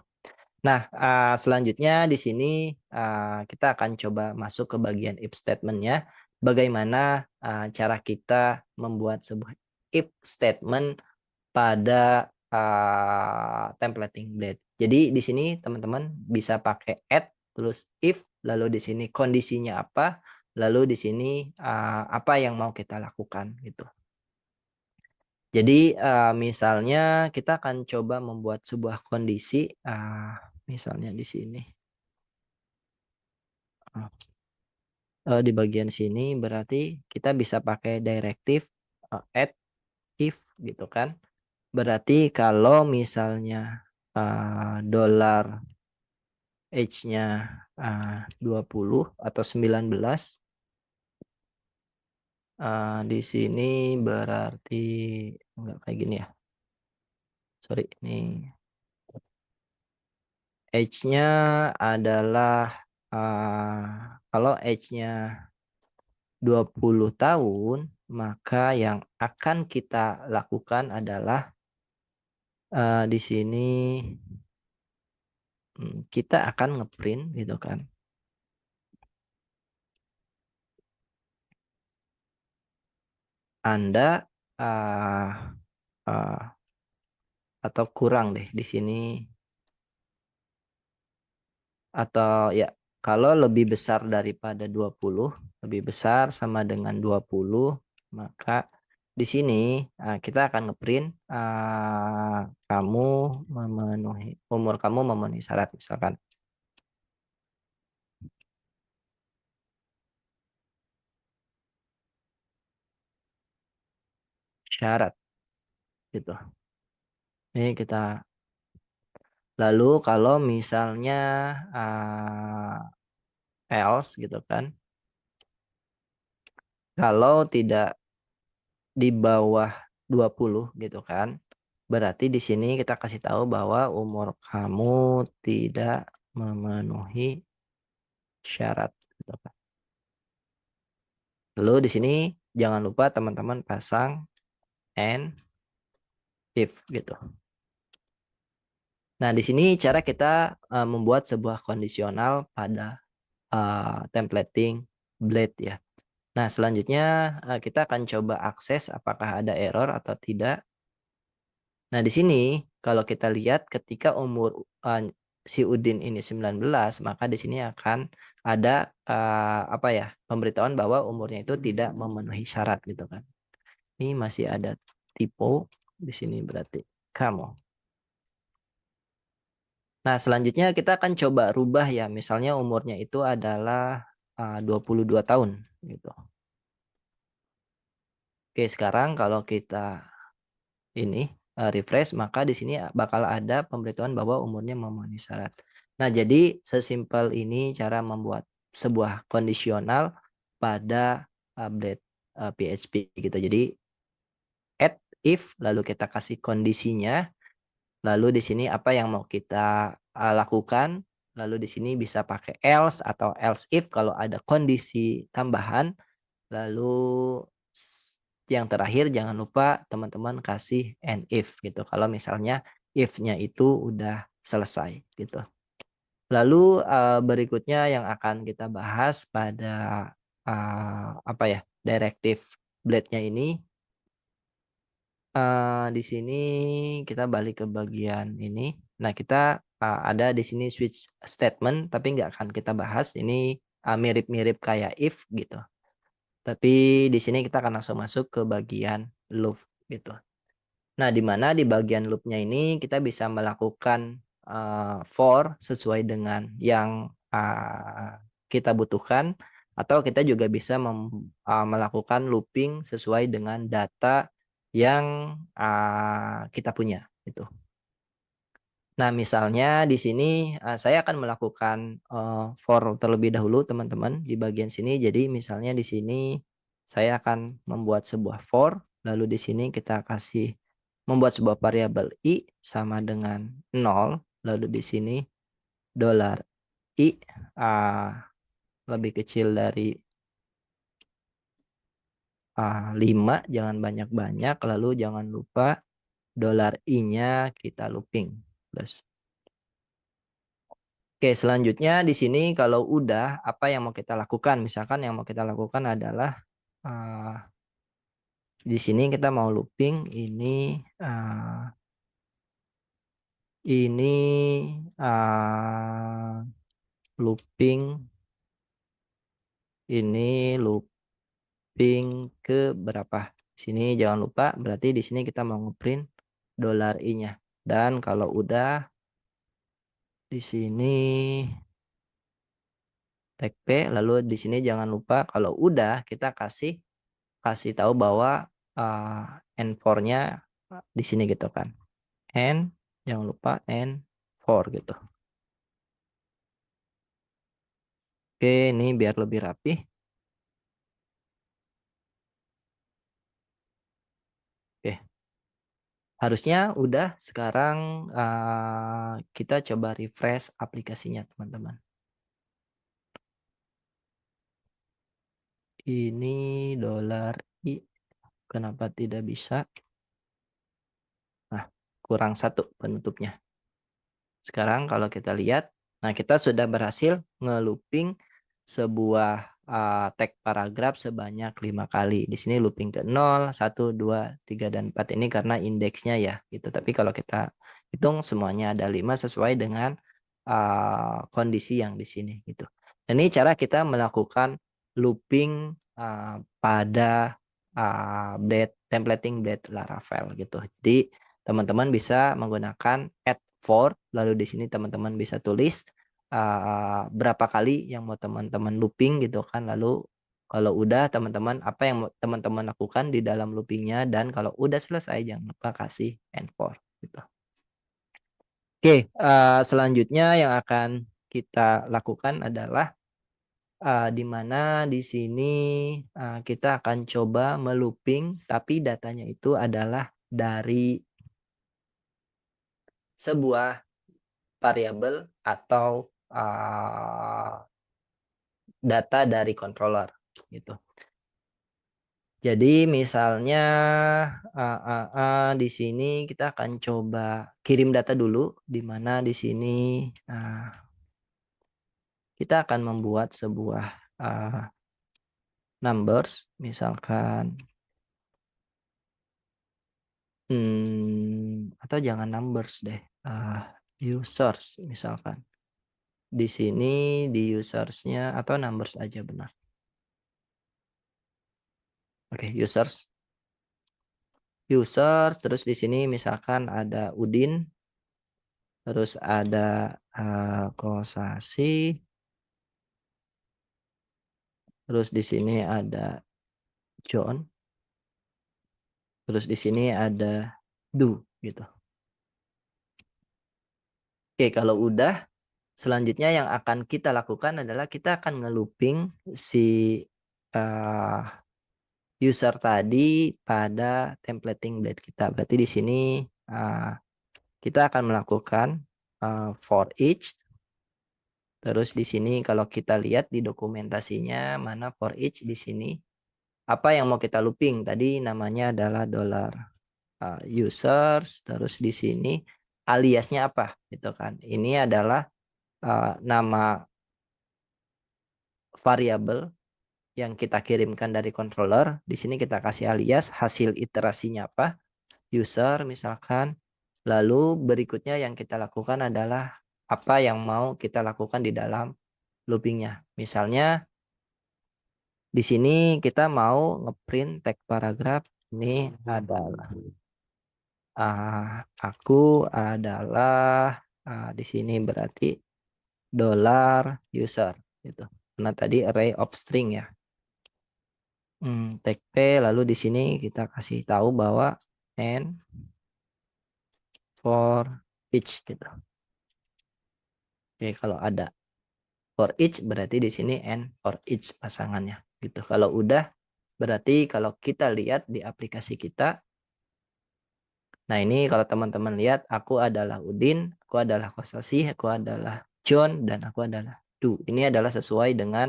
Nah, selanjutnya di sini kita akan coba masuk ke bagian if statement-nya. Bagaimana cara kita membuat sebuah if statement pada templating blade. Jadi di sini teman-teman bisa pakai add, terus if, lalu di sini kondisinya apa, lalu di sini apa yang mau kita lakukan gitu. Jadi misalnya kita akan coba membuat sebuah kondisi, misalnya di sini. Di bagian sini berarti kita bisa pakai directive add if gitu kan. Berarti kalau misalnya dollar age-nya 20 atau 19, di sini berarti enggak kayak gini ya. Sorry, ini age-nya adalah kalau age-nya 20 tahun, maka yang akan kita lakukan adalah di sini kita akan ngeprint gitu kan. Anda atau kurang deh di sini, atau ya kalau lebih besar daripada 20, lebih besar sama dengan 20, maka di sini kita akan ngeprint umur kamu memenuhi syarat misalkan. Syarat gitu. Ini kita lalu kalau misalnya else gitu kan. Kalau tidak di bawah 20 gitu kan. Berarti di sini kita kasih tahu bahwa umur kamu tidak memenuhi syarat gitu kan. Lalu di sini jangan lupa teman-teman pasang and if gitu. Nah, di sini cara kita membuat sebuah kondisional pada templating blade ya. Nah, selanjutnya kita akan coba akses apakah ada error atau tidak. Nah, di sini kalau kita lihat ketika umur si Udin ini 19, maka di sini akan ada apa ya, pemberitahuan bahwa umurnya itu tidak memenuhi syarat gitu kan. Ini masih ada typo di sini berarti kamu. Nah, selanjutnya kita akan coba rubah ya, misalnya umurnya itu adalah 22 tahun gitu. Oke, sekarang kalau kita ini refresh, maka di sini bakal ada pemberitahuan bahwa umurnya memenuhi syarat. Nah, jadi sesimpel ini cara membuat sebuah kondisional pada update PHP gitu. Jadi add if lalu kita kasih kondisinya, lalu di sini apa yang mau kita lakukan, lalu di sini bisa pakai else atau else if kalau ada kondisi tambahan, lalu yang terakhir jangan lupa teman-teman kasih and if gitu. Kalau misalnya if-nya itu udah selesai gitu. Lalu, berikutnya yang akan kita bahas pada, apa ya, directive blade-nya ini, di sini kita balik ke bagian ini. Nah, kita, ada di sini switch statement, tapi nggak akan kita bahas. Ini, mirip-mirip kayak if gitu. Tapi di sini kita akan langsung masuk ke bagian loop gitu. Nah, di mana di bagian loop-nya ini kita bisa melakukan, for sesuai dengan yang, kita butuhkan atau kita juga bisa melakukan looping sesuai dengan data yang, kita punya, gitu. Nah, misalnya di sini, saya akan melakukan, for terlebih dahulu teman-teman di bagian sini. Jadi misalnya di sini saya akan membuat sebuah for, lalu di sini kita kasih membuat sebuah variabel i sama dengan 0, lalu di sini dollar $i, lebih kecil dari, 5, jangan banyak-banyak, lalu jangan lupa dollar $i-nya kita looping, terus. Oke, selanjutnya di sini kalau udah, apa yang mau kita lakukan? Misalkan yang mau kita lakukan adalah, eee, di sini kita mau looping ini, looping ke berapa? Di sini jangan lupa berarti di sini kita mau ngeprint dollar $i-nya. Dan kalau udah di sini tag P, lalu di sini jangan lupa kalau udah kita kasih kasih tahu bahwa, N4-nya, di sini gitu kan. Jangan lupa N4 gitu. Oke, ini biar lebih rapi. Oke, harusnya udah sekarang, kita coba refresh aplikasinya teman-teman. Ini dollar $i, kenapa tidak bisa? Nah, kurang satu penutupnya. Sekarang kalau kita lihat, nah kita sudah berhasil nge-looping sebuah, tag paragraf sebanyak 5 kali. Di sini looping ke 0, 1, 2, 3, dan 4 ini karena indeksnya ya gitu. Tapi kalau kita hitung semuanya ada 5 sesuai dengan, kondisi yang di sini gitu. Dan ini cara kita melakukan looping, pada, blade templating blade Laravel gitu. Jadi teman-teman bisa menggunakan add for, lalu di sini teman-teman bisa tulis, berapa kali yang mau teman-teman looping gitu kan, lalu kalau udah teman-teman apa yang mau teman-teman lakukan di dalam loopingnya, dan kalau udah selesai jangan lupa kasih end for gitu. Oke, selanjutnya yang akan kita lakukan adalah, di mana di sini, kita akan coba me-looping tapi datanya itu adalah dari sebuah variabel atau, data dari controller gitu. Jadi misalnya, di sini kita akan coba kirim data dulu, di mana di sini, kita akan membuat sebuah, numbers misalkan, atau jangan numbers deh, users misalkan. Di sini di users-nya atau numbers aja benar. Oke, users, terus di sini misalkan ada Udin, terus ada, Kosasi, terus di sini ada John, terus di sini ada Du gitu. Oke, kalau udah Selanjutnya yang akan kita lakukan adalah kita akan nge-looping si, eee, user tadi pada templating blade kita. Berarti di sini, eee, kita akan melakukan, for each, terus di sini kalau kita lihat di dokumentasinya mana for each di sini, apa yang mau kita looping tadi namanya adalah dollar, users, terus di sini aliasnya apa gitu kan. Ini adalah, nama variabel yang kita kirimkan dari controller. Di sini kita kasih alias, hasil iterasinya apa, user misalkan. Lalu berikutnya yang kita lakukan adalah apa yang mau kita lakukan di dalam loopingnya. Misalnya di sini kita mau ngeprint tag paragraf ini adalah aku adalah di sini berarti dollar user gitu. Karena tadi array of string ya. Tag P lalu di sini kita kasih tahu bahwa and for each gitu. Oke, kalau ada for each berarti di sini and for each pasangannya gitu. Kalau udah berarti kalau kita lihat di aplikasi kita, nah ini kalau teman-teman lihat aku adalah Udin, aku adalah Kosasi, aku adalah John dan aku adalah Du. Ini adalah sesuai dengan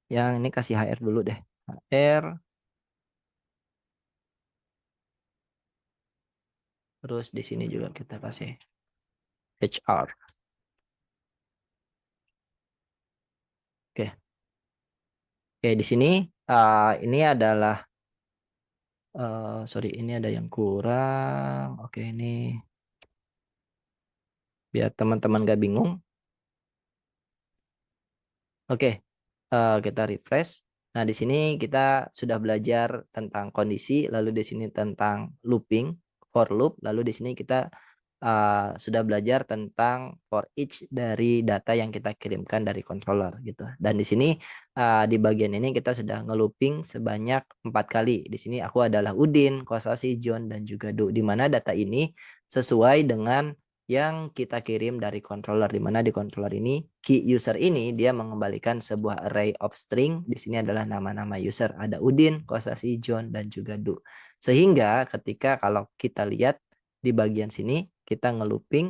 yang ini kasih HR dulu deh. HR terus di sini juga kita kasih HR. Oke. Oke, di sini ini adalah sorry ini ada yang kurang. Oke, ini biar teman-teman gak bingung. Oke, kita refresh. Nah, di sini kita sudah belajar tentang kondisi, lalu di sini tentang looping, for loop, lalu di sini kita sudah belajar tentang for each dari data yang kita kirimkan dari controller gitu. Dan di sini di bagian ini kita sudah nge-looping sebanyak 4 kali. Di sini aku adalah Udin, Kosasi, John dan juga Du. Di mana data ini sesuai dengan yang kita kirim dari controller, di mana di controller ini key user ini dia mengembalikan sebuah array of string. Di sini adalah nama-nama user, ada Udin, Kosasi, John dan juga Du. Sehingga ketika kalau kita lihat di bagian sini kita nge-looping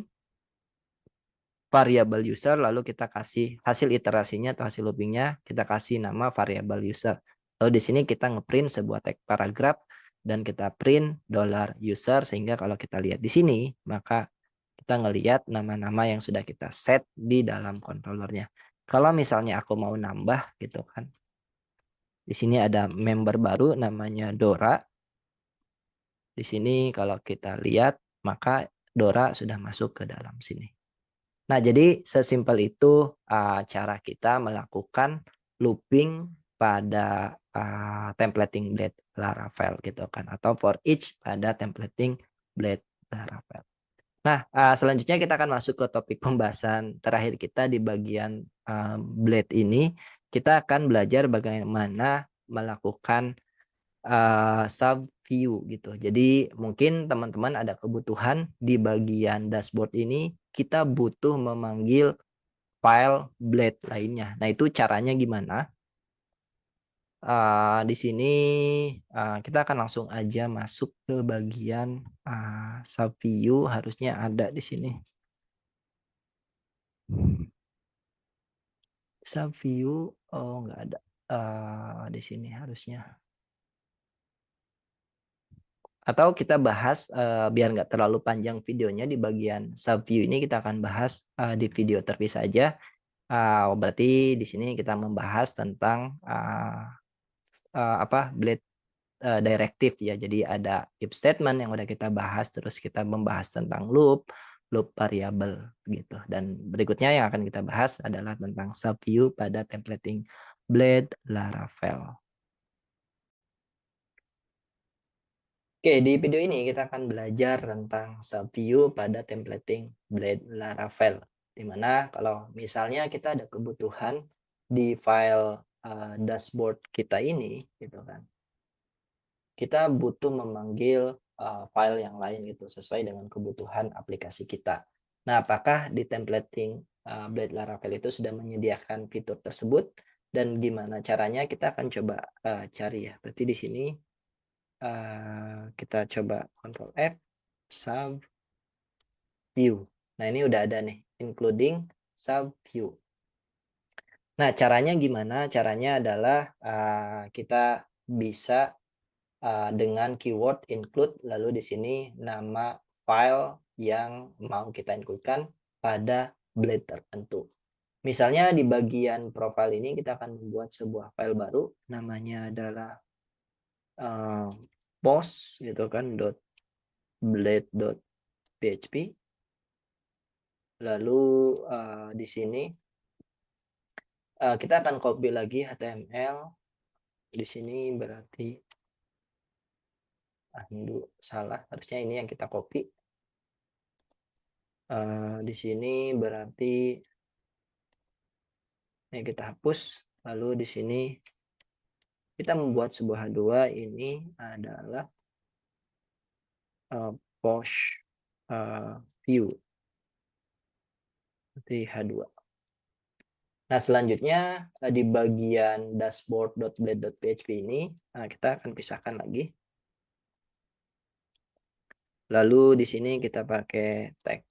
variabel user lalu kita kasih hasil iterasinya atau hasil loopingnya kita kasih nama variabel user. Lalu di sini kita ngeprint sebuah tag paragraf dan kita print dollar $user sehingga kalau kita lihat di sini maka kita ngelihat nama-nama yang sudah kita set di dalam controllernya. Kalau misalnya aku mau nambah gitu kan. Di sini ada member baru namanya Dora. Di sini kalau kita lihat maka Dora sudah masuk ke dalam sini. Nah, jadi sesimpel itu cara kita melakukan looping pada templating blade Laravel gitu kan atau for each pada templating blade Laravel. Nah, selanjutnya kita akan masuk ke topik pembahasan terakhir kita di bagian blade ini. Kita akan belajar bagaimana melakukan sub view gitu. Jadi mungkin teman-teman ada kebutuhan di bagian dashboard ini kita butuh memanggil file blade lainnya. Nah, itu caranya gimana? Di sini kita akan langsung aja masuk ke bagian sub view, harusnya ada di sini. Sub view, oh nggak ada di sini harusnya. Atau kita bahas biar nggak terlalu panjang videonya di bagian sub view ini kita akan bahas di video terpisah aja. Berarti di sini kita membahas tentang blade directive ya. Jadi ada if statement yang udah kita bahas, terus kita membahas tentang loop, loop variable gitu. Dan berikutnya yang akan kita bahas adalah tentang sub view pada templating blade Laravel. Oke, di video ini kita akan belajar tentang subview pada templating blade Laravel. Dimana kalau misalnya kita ada kebutuhan di file dashboard kita ini, gitu kan, kita butuh memanggil file yang lain gitu sesuai dengan kebutuhan aplikasi kita. Nah, apakah di templating Blade Laravel itu sudah menyediakan fitur tersebut dan gimana caranya? Kita akan coba cari ya. Berarti di sini kita coba Ctrl F, sub view. Nah, ini udah ada nih, including sub view. Nah, caranya gimana? Caranya adalah kita bisa dengan keyword include, lalu di sini nama file yang mau kita include-kan pada blade tertentu. Misalnya di bagian profile ini kita akan membuat sebuah file baru, namanya adalah post gitu kan, .blade.php. Lalu di sini kita akan copy lagi HTML. Di sini berarti ini salah, harusnya ini yang kita copy. Di sini berarti ini kita hapus. Lalu di sini kita membuat sebuah H2, ini adalah post view. Berarti H2. Nah, selanjutnya di bagian dashboard.blade.php ini kita akan pisahkan lagi. Lalu di sini kita pakai tag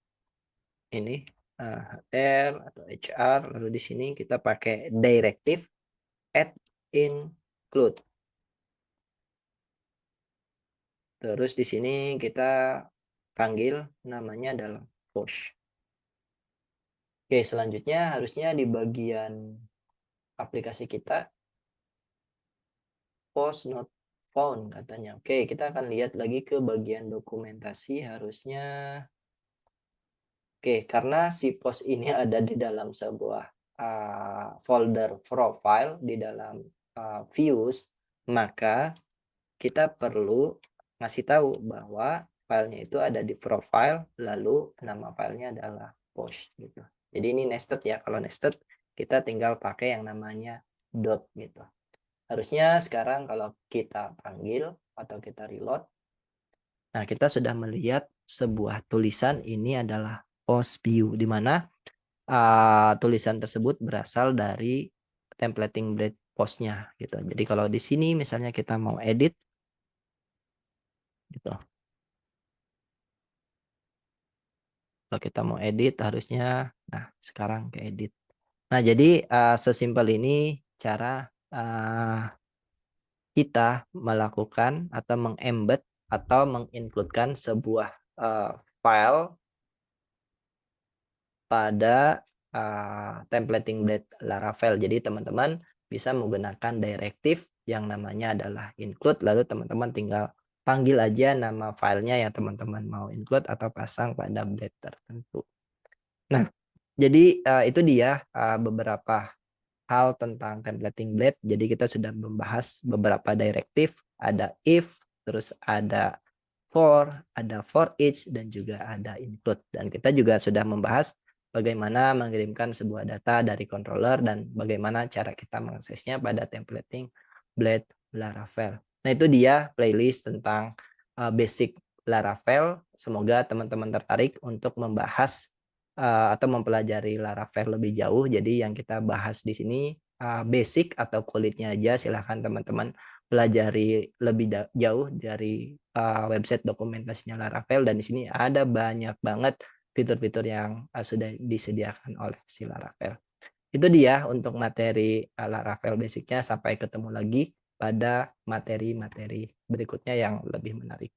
ini HR atau HR. Lalu di sini kita pakai directive add include. Terus di sini kita panggil namanya adalah post. Oke, selanjutnya harusnya di bagian aplikasi kita post not found katanya. Oke, kita akan lihat lagi ke bagian dokumentasi harusnya. Oke, karena si post ini ada di dalam sebuah folder profile di dalam views, maka kita perlu ngasih tahu bahwa filenya itu ada di profile, lalu nama filenya adalah post gitu. Jadi ini nested ya. Kalau nested kita tinggal pakai yang namanya dot gitu. Harusnya sekarang kalau kita panggil atau kita reload, nah kita sudah melihat sebuah tulisan ini adalah post view, di mana tulisan tersebut berasal dari templating blade postnya gitu. Jadi kalau di sini misalnya kita mau edit gitu. Kalau kita mau edit harusnya, nah sekarang ke edit. Nah jadi sesimpel ini cara kita melakukan atau mengembed atau mengincludekan sebuah file pada templating blade Laravel. Jadi teman-teman bisa menggunakan directive yang namanya adalah include, lalu teman-teman tinggal panggil aja nama filenya yang teman-teman mau include atau pasang pada blade tertentu. Nah, jadi itu dia beberapa hal tentang templating blade. Jadi kita sudah membahas beberapa directive, ada if, terus ada for each, dan juga ada include. Dan kita juga sudah membahas bagaimana mengirimkan sebuah data dari controller dan bagaimana cara kita mengaksesnya pada templating blade Laravel. Nah, itu dia playlist tentang basic Laravel. Semoga teman-teman tertarik untuk membahas atau mempelajari Laravel lebih jauh. Jadi yang kita bahas di sini basic atau kulitnya aja. Silahkan teman-teman pelajari lebih jauh dari website dokumentasinya Laravel, dan di sini ada banyak banget fitur-fitur yang sudah disediakan oleh si Laravel. Itu dia untuk materi Laravel basicnya. Sampai ketemu lagi pada materi-materi berikutnya yang lebih menarik.